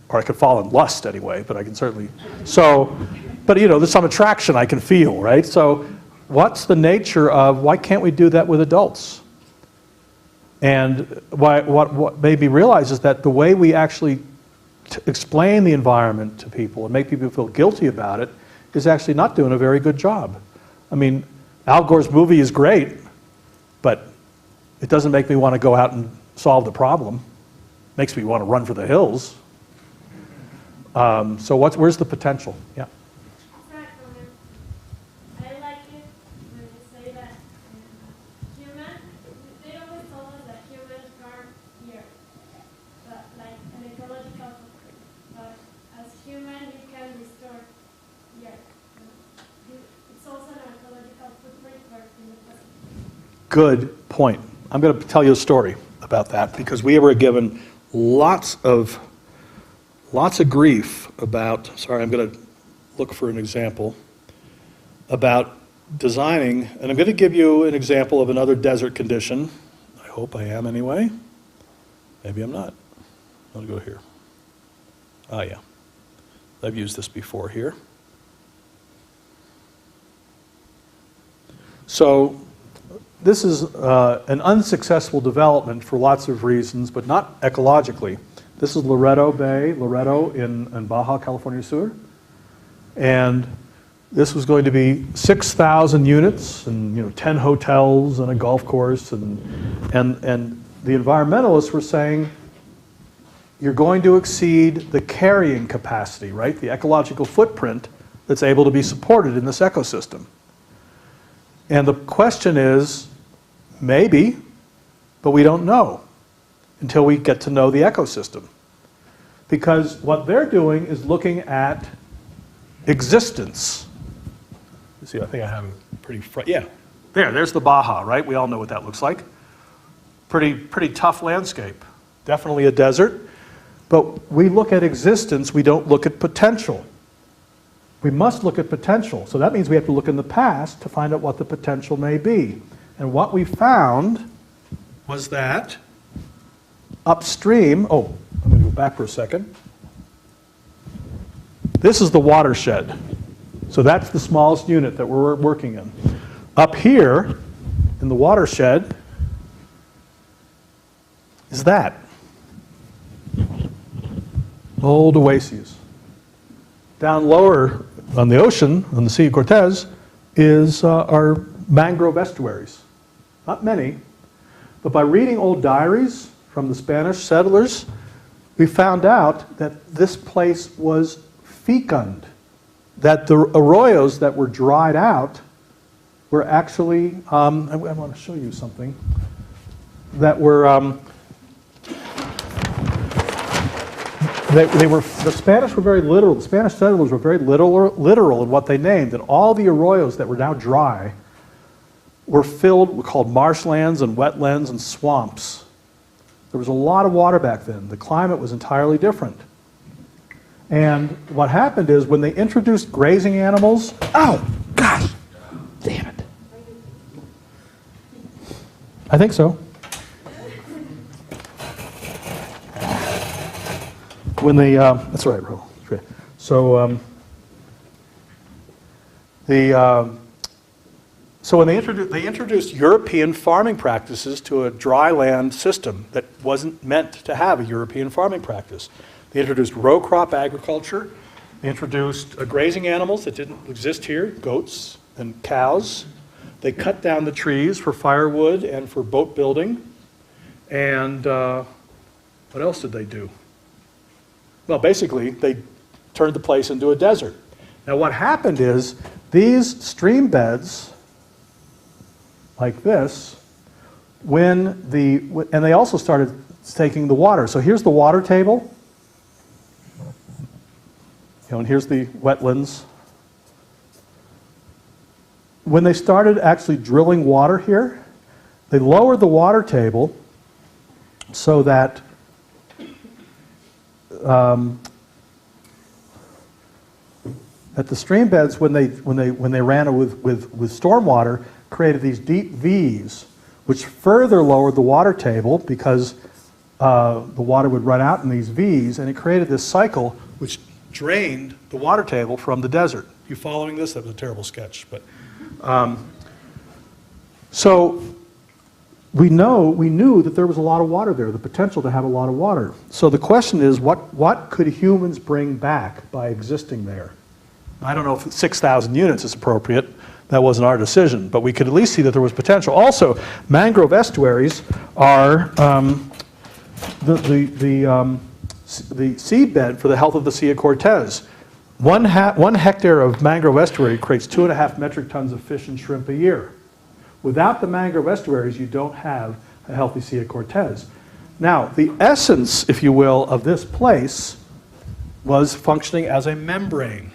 Or I could fall in lust anyway, but I can certainly. So, but you know, there's some attraction I can feel, right? So what's the nature of, why can't we do that with adults? And what made me realize is that the way we actually explain the environment to people and make people feel guilty about it is actually not doing a very good job. I mean, Al Gore's movie is great, but it doesn't make me want to go out and solve the problem. It makes me want to run for the hills. So where's the potential? Yeah. Good point. I'm going to tell you a story about that because we were given lots of grief about, sorry, I'm going to look for an example, about designing, and I'm going to give you an example of another desert condition. I hope I am anyway. Maybe I'm not. I'll go here. Oh yeah. I've used this before here. So this is an unsuccessful development for lots of reasons, but not ecologically. This is Loreto Bay, Loreto in Baja California Sur. And this was going to be 6,000 units and 10 hotels and a golf course. And the environmentalists were saying, you're going to exceed the carrying capacity, right? The ecological footprint that's able to be supported in this ecosystem. And the question is, maybe, but we don't know until we get to know the ecosystem. Because what they're doing is looking at existence. Let's see, I think I have a pretty, yeah. There's the Baja, right? We all know what that looks like. Pretty tough landscape. Definitely a desert. But we look at existence, we don't look at potential. We must look at potential. So that means we have to look in the past to find out what the potential may be. And what we found was that upstream, oh, I'm going to go back for a second. This is the watershed. So that's the smallest unit that we're working in. Up here in the watershed is that. Old oases. Down lower on the ocean, on the Sea of Cortez, is our mangrove estuaries. Not many, but by reading old diaries from the Spanish settlers, we found out that this place was fecund, that the arroyos that were dried out were actually, I want to show you something, that were, the Spanish were very literal, the Spanish settlers were very literal in what they named, and all the arroyos that were now dry were filled, were called marshlands and wetlands and swamps. There was a lot of water back then. The climate was entirely different. And what happened is when they introduced grazing animals, oh, gosh, damn it. I think so. When they, that's all right, Ro. So, so when they introduced European farming practices to a dry land system that wasn't meant to have a European farming practice. They introduced row crop agriculture. They introduced grazing animals that didn't exist here, goats and cows. They cut down the trees for firewood and for boat building. And what else did they do? Well, basically, they turned the place into a desert. Now, what happened is these stream beds, like this, and they also started taking the water. So here's the water table. And here's the wetlands. When they started actually drilling water here, they lowered the water table so that that the stream beds, when they ran with storm water, created these deep V's, which further lowered the water table because the water would run out in these V's, and it created this cycle which drained the water table from the desert. You following this? That was a terrible sketch, but so we knew that there was a lot of water there, the potential to have a lot of water. So the question is, what could humans bring back by existing there? I don't know if 6,000 units is appropriate. That wasn't our decision, but we could at least see that there was potential. Also, mangrove estuaries are the seedbed for the health of the Sea of Cortez. One hectare of mangrove estuary creates 2.5 metric tons of fish and shrimp a year. Without the mangrove estuaries, you don't have a healthy Sea of Cortez. Now, the essence, if you will, of this place was functioning as a membrane,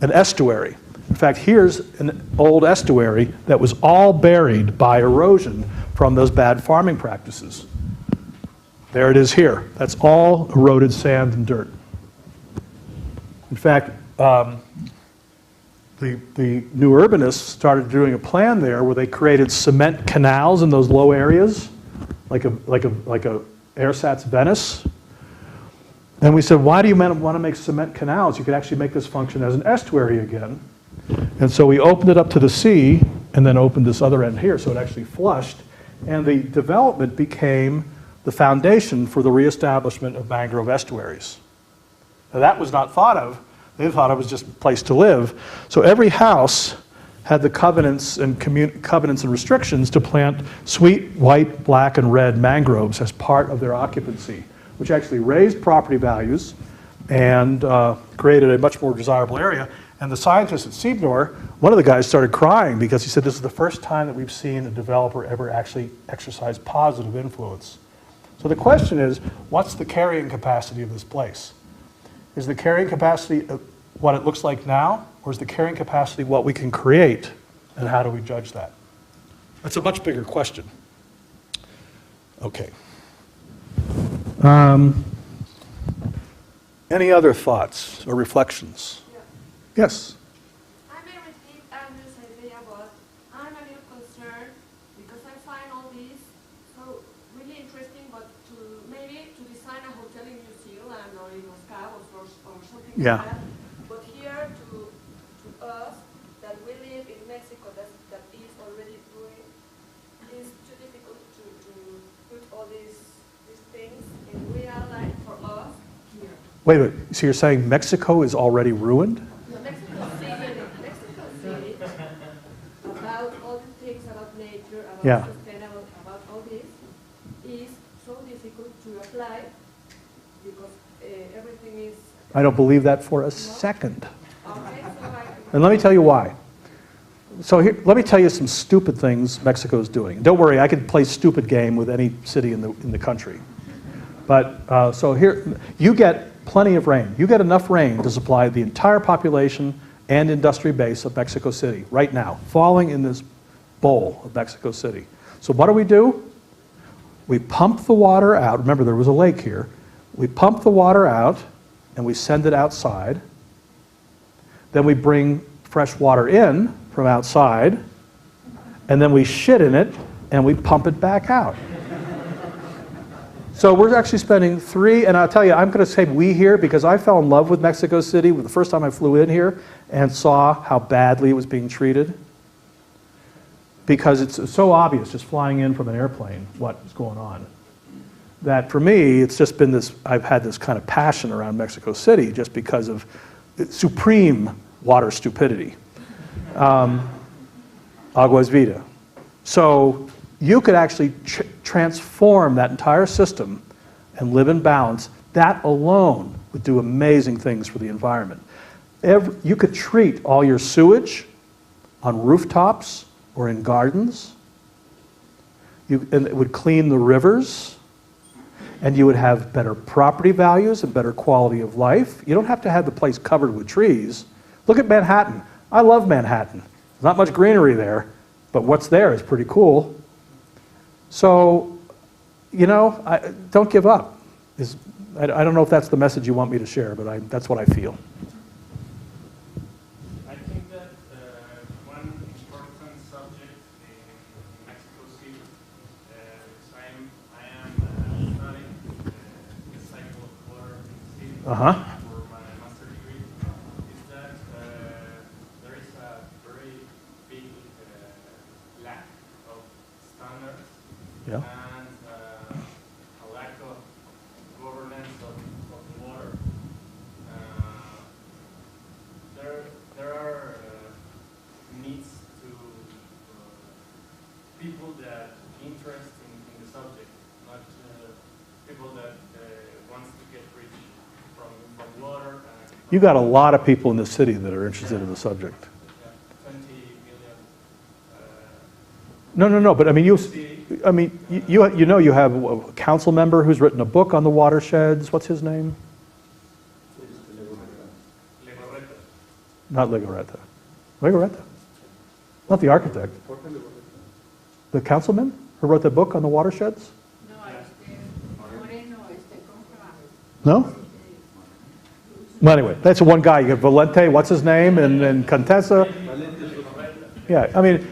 an estuary. In fact, here's an old estuary that was all buried by erosion from those bad farming practices. There it is here. That's all eroded sand and dirt. In fact, the new urbanists started doing a plan there where they created cement canals in those low areas, like a ersatz Venice. And we said, why do you want to make cement canals? You could actually make this function as an estuary again. And so we opened it up to the sea and then opened this other end here, so it actually flushed. And the development became the foundation for the reestablishment of mangrove estuaries. Now, that was not thought of. They thought it was just a place to live. So every house had the covenants and restrictions to plant sweet, white, black, and red mangroves as part of their occupancy, which actually raised property values and created a much more desirable area. And the scientists at Seednor, one of the guys started crying because he said this is the first time that we've seen a developer ever actually exercise positive influence. So the question is, what's the carrying capacity of this place? Is the carrying capacity what it looks like now, or is the carrying capacity what we can create, and how do we judge that? That's a much bigger question. Okay. Any other thoughts or reflections? Yeah. Yes? I may repeat Andrew's idea, but I'm a little concerned because I find all this so really interesting, but maybe to design a hotel in New Zealand or in Moscow or something Yeah. like that. But here to us that we live in Mexico that is already doing, is too difficult to put all these things in real life for us here. Wait, so you're saying Mexico is already ruined? Mexico City, about all the things about nature, about Yeah. sustainable, about all this, is so difficult to apply because everything is I don't believe that for a second. okay. And let me tell you why. So here, let me tell you some stupid things Mexico is doing. Don't worry, I could play stupid game with any city in the country. But so here, you get plenty of rain. You get enough rain to supply the entire population and industry base of Mexico City right now, falling in this bowl of Mexico City. So what do? We pump the water out. Remember, there was a lake here. We pump the water out and we send it outside. Then we bring fresh water in from outside, and then we shit in it and we pump it back out. So we're actually spending and I'll tell you, I'm going to say we here because I fell in love with Mexico City the first time I flew in here and saw how badly it was being treated. Because it's so obvious just flying in from an airplane what's going on. That for me, it's just been this, I've had this kind of passion around Mexico City just because of supreme water stupidity. Agua es vida. So you could actually transform that entire system and live in balance. That alone would do amazing things for the environment. You could treat all your sewage on rooftops or in gardens. And it would clean the rivers. And you would have better property values and better quality of life. You don't have to have the place covered with trees. Look at Manhattan. I love Manhattan. There's not much greenery there, but what's there is pretty cool. So, you know, don't give up. I don't know if that's the message you want me to share, but that's what I feel. I think that one important subject in Mexico City, because I am studying the cycle of water in the city for my master's degree, is that there is a very big lack of standards. Yeah. And a lack of governance of water. There are needs to people that interest in the subject, not people that wants to get rich from water. You got a lot of people in the city that are interested in the subject. 20 million. No, but I mean, you have a council member who's written a book on the watersheds. What's his name? Not Legorreta. Legorreta? Not the architect. The councilman who wrote the book on the watersheds? No? Well, anyway, that's one guy. You got Valente, what's his name, and Contessa. Yeah, I mean,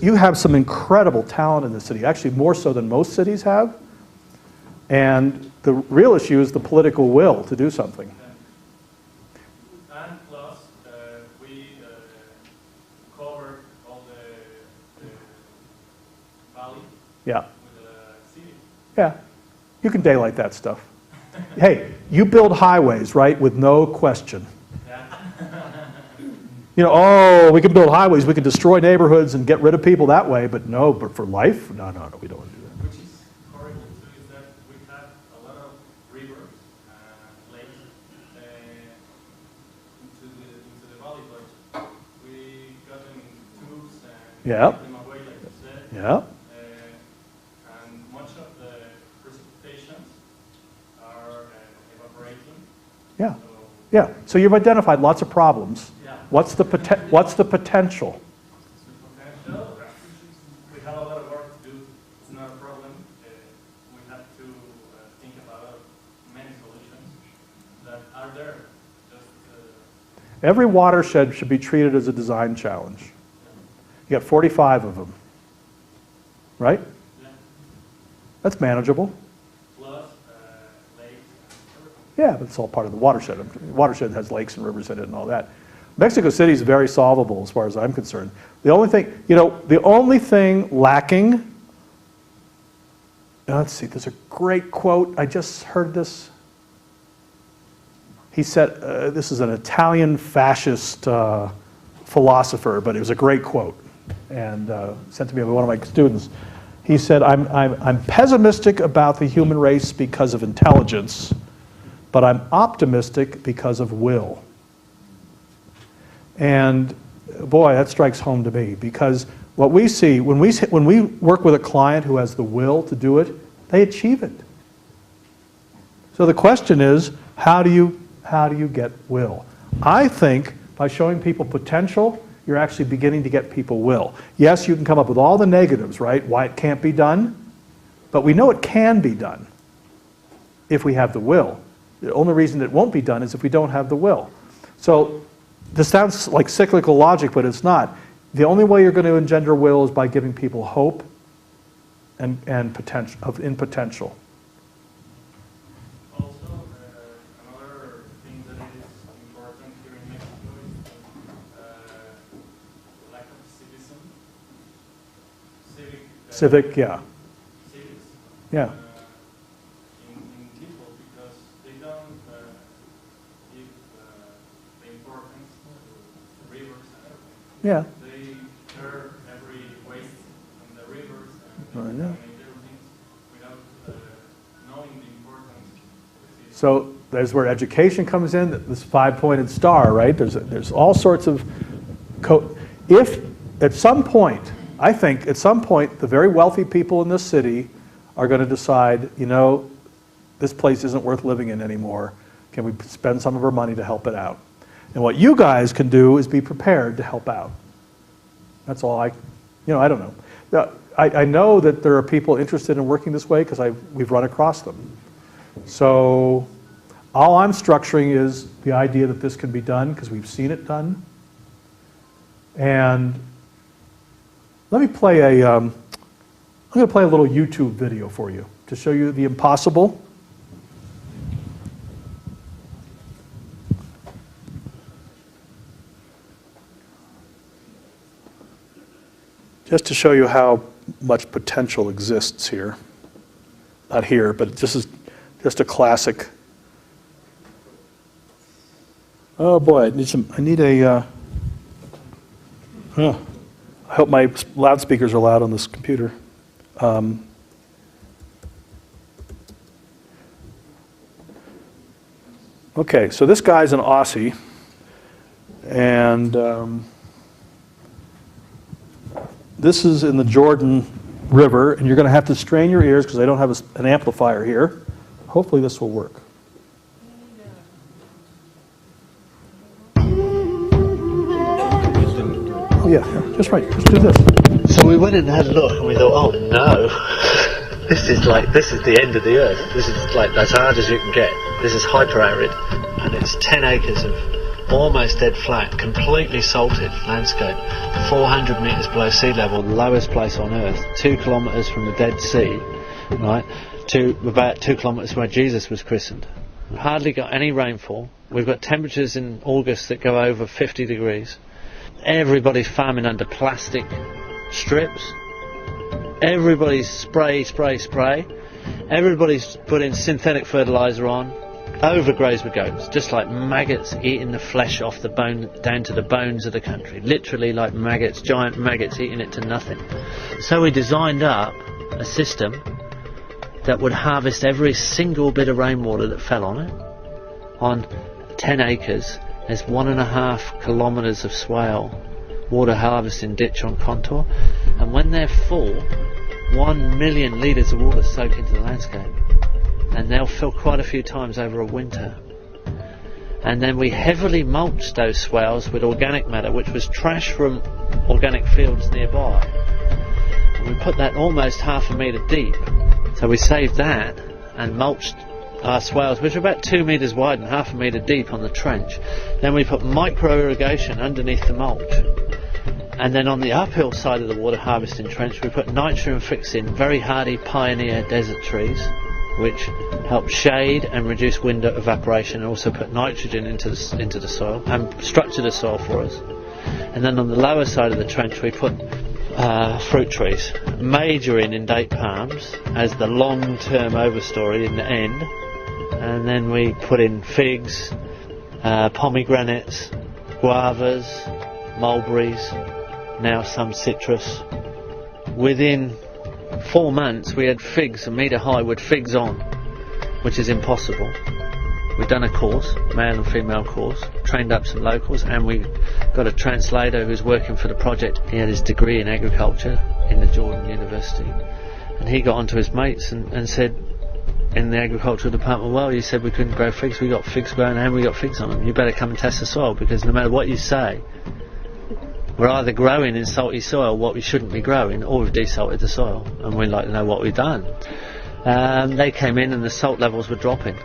you have some incredible talent in the city, actually more so than most cities have. And the real issue is the political will to do something. And plus, we covered all the valley Yeah. with the city. Yeah. You can daylight that stuff. Hey, you build highways, right, with no question. You know, oh, we can build highways, we can destroy neighborhoods and get rid of people that way, but no, but for life? No, no, no, we don't want to do that. Which is horrible too, is that we have a lot of rivers, lakes, into the valley, but we got them in tubes and Yeah. take them away, like you said. Yeah. And much of the precipitations are evaporating. Yeah. So, Yeah. So you've identified lots of problems. yeah. What's the potential? Potential, we have a lot of work to do. It's not a problem. We have to think about many solutions that are there. Just Every watershed should be treated as a design challenge. You got 45 of them, right? yeah. That's manageable. Plus lakes and everything. Yeah, but it's all part of the watershed. The watershed has lakes and rivers in it and all that. Mexico City is very solvable as far as I'm concerned. The only thing, you know, the only thing lacking, let's see, there's a great quote. I just heard this. He said, this is an Italian fascist philosopher, but it was a great quote, and sent to me by one of my students. He said, I'm pessimistic about the human race because of intelligence, but I'm optimistic because of will. And boy, that strikes home to me, because what we see, when we work with a client who has the will to do it, they achieve it. So the question is, how do you get will? I think by showing people potential, you're actually beginning to get people will. Yes, you can come up with all the negatives, right? Why it can't be done, but we know it can be done if we have the will. The only reason it won't be done is if we don't have the will. So this sounds like cyclical logic, but it's not. The only way you're going to engender will is by giving people hope and potential. Also, another thing that is important here in Mexico is lack of civism. Civic, yeah. Civics. Yeah. In people, because they don't give the importance to rivers and everything. Yeah. They share every waste in the rivers and I know. contaminate everything without knowing the importance. So there's where education comes in, this 5-pointed star, right? There's all sorts of, if at some point, I think at some point, the very wealthy people in this city are going to decide, you know, this place isn't worth living in anymore. Can we spend some of our money to help it out? And what you guys can do is be prepared to help out. That's all I don't know. Now, I know that there are people interested in working this way because we've run across them. So all I'm structuring is the idea that this can be done because we've seen it done. And let me play I'm going to play a little YouTube video for you to show you the impossible. Just to show you how much potential exists here. Not here, but this is just a classic. Oh boy, I need a, I hope my loudspeakers are loud on this computer. Okay, so this guy's an Aussie, and this is in the Jordan River, and you're going to have to strain your ears because I don't have an amplifier here. Hopefully this will work. Oh yeah, just right, just do this. So we went and had a look and we thought, oh no, this is the end of the earth. This is like as hard as you can get. This is hyper arid, and it's 10 acres of almost dead flat, completely salted landscape, 400 metres below sea level, the lowest place on earth, 2 kilometres from the Dead Sea, right, to about 2 kilometres where Jesus was christened. Hardly got any rainfall. We've got temperatures in August that go over 50 degrees. Everybody's farming under plastic strips. Everybody's spray. Everybody's putting synthetic fertiliser on, overgrows with goats, just like maggots eating the flesh off the bone down to the bones of the country, literally like maggots, giant maggots eating it to nothing. So we designed up a system that would harvest every single bit of rainwater that fell on it. On 10 acres, there's 1.5 kilometres of swale water harvesting ditch on contour, and when they're full, 1 million litres of water soak into the landscape, and they'll fill quite a few times over a winter. And then we heavily mulched those swales with organic matter, which was trash from organic fields nearby. And we put that almost 0.5 metre deep, so we saved that and mulched our swales, which are about 2 metres wide and 0.5 metre deep on the trench. Then we put micro irrigation underneath the mulch. And then on the uphill side of the water harvesting trench, we put nitrogen fixing very hardy pioneer desert trees, which help shade and reduce wind evaporation, and also put nitrogen into the soil and structure the soil for us. And then on the lower side of the trench, we put fruit trees, majoring in date palms as the long-term overstory in the end. And then we put in figs, pomegranates, guavas, mulberries, now some citrus. Within 4 months we had figs 1 metre high with figs on, which is impossible. We've done a course, male and female course, trained up some locals, and we got a translator who's working for the project. He had his degree in agriculture in the Jordan University, and he got onto his mates and said in the agricultural department, well, you said we couldn't grow figs, we got figs growing and we got figs on them. You better come and test the soil, because no matter what you say, we're either growing in salty soil what we shouldn't be growing, or we've desalted the soil, and we'd like to know what we've done. They came in and the salt levels were dropping,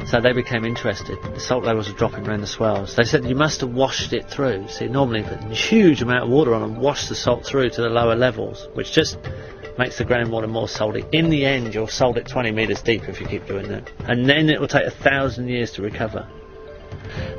so they became interested. The salt levels were dropping around the swales. They said you must have washed it through. See, normally put a huge amount of water on and wash the salt through to the lower levels, which just makes the groundwater more salty. In the end, you'll salt it 20 metres deep if you keep doing that, and then it will take 1,000 years to recover.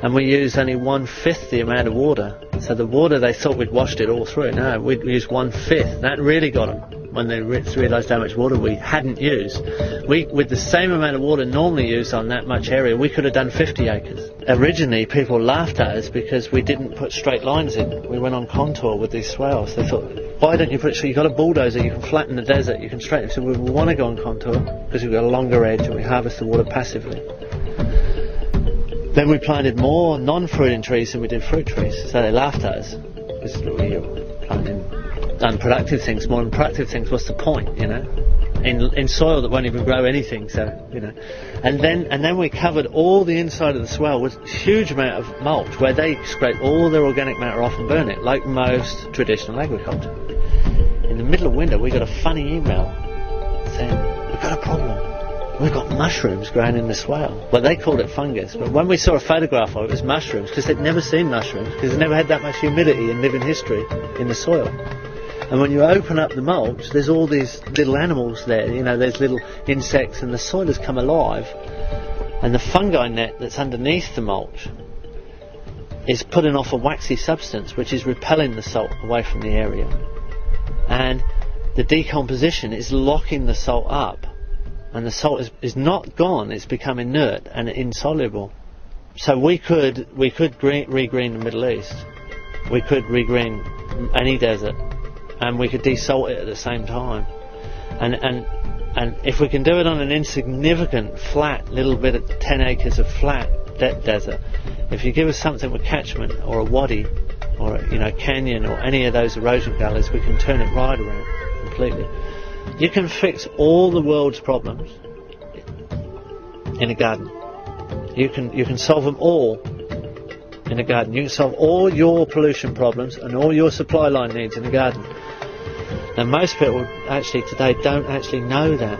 And we use only 1/5 the amount of water. So the water, they thought we'd washed it all through. No, we'd used 1/5. That really got them when they realised how much water we hadn't used. With the same amount of water normally used on that much area, we could have done 50 acres. Originally, people laughed at us because we didn't put straight lines in. We went on contour with these swales. They thought, why don't you put it straight? You've got a bulldozer, you can flatten the desert, you can straighten it. So we want to go on contour because we've got a longer edge and we harvest the water passively. Then we planted more non-fruiting trees than we did fruit trees, so they laughed at us. Because we were planting unproductive things, more than productive things. What's the point, you know? In soil that won't even grow anything, so, you know. And then we covered all the inside of the swale with a huge amount of mulch, where they scrape all their organic matter off and burn it, like most traditional agriculture. In the middle of winter, we got a funny email saying, we've got a problem. We've got mushrooms growing in the swale. Well, they called it fungus, but when we saw a photograph of it, it was mushrooms, because they'd never seen mushrooms, because they've never had that much humidity in living history in the soil. And when you open up the mulch, there's all these little animals there, you know, there's little insects, and the soil has come alive. And the fungi net that's underneath the mulch is putting off a waxy substance, which is repelling the salt away from the area. And the decomposition is locking the salt up. And the salt is not gone, it's become inert and insoluble. So we could regreen the Middle East, we could regreen any desert, and we could desalt it at the same time. And if we can do it on an insignificant, flat, little bit of 10 acres of flat desert, if you give us something with catchment, or a wadi, or a canyon, or any of those erosion gullies, we can turn it right around completely. You can fix all the world's problems in a garden. You can solve them all in a garden. You can solve all your pollution problems and all your supply line needs in a garden. Now most people actually today don't actually know that,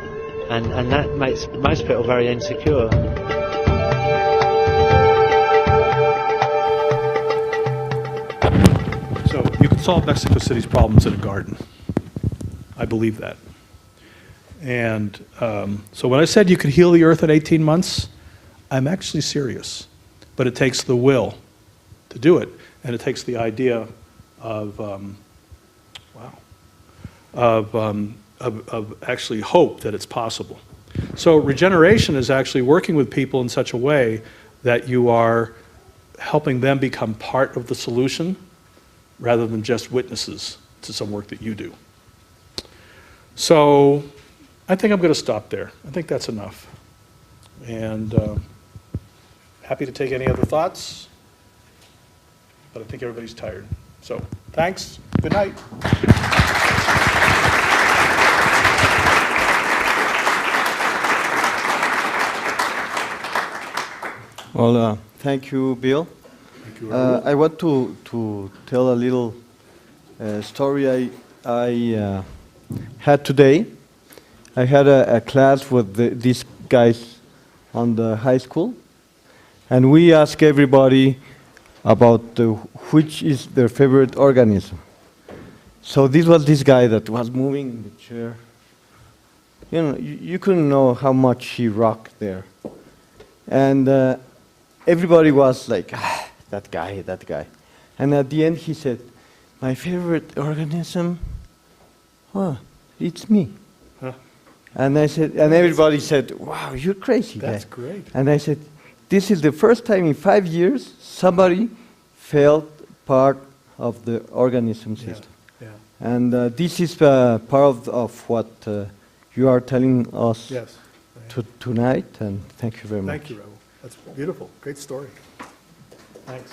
and that makes most people very insecure. So you can solve Mexico City's problems in a garden. I believe that. And so when I said you could heal the earth in 18 months, I'm actually serious. But it takes the will to do it, and it takes the idea of actually hope that it's possible. So regeneration is actually working with people in such a way that you are helping them become part of the solution rather than just witnesses to some work that you do. So I think I'm going to stop there. I think that's enough. And happy to take any other thoughts, but I think everybody's tired. So thanks. Good night. Well, thank you, Bill. Thank you, I want to tell a little story I had today. I had a class with these guys on the high school, and we asked everybody about which is their favorite organism. So this was this guy that was moving in the chair. You know, you couldn't know how much he rocked there. And everybody was like, ah, that guy. And at the end he said, my favorite organism, it's me. Huh. And I said, and everybody said, wow, you're crazy. That's guy. great. And I said, this is the first time in 5 years somebody felt part of the organism system. Yeah. And this is part of what you are telling us Yes. tonight, and thank you very much. Thank you, Raul. That's beautiful. Great story. Thanks.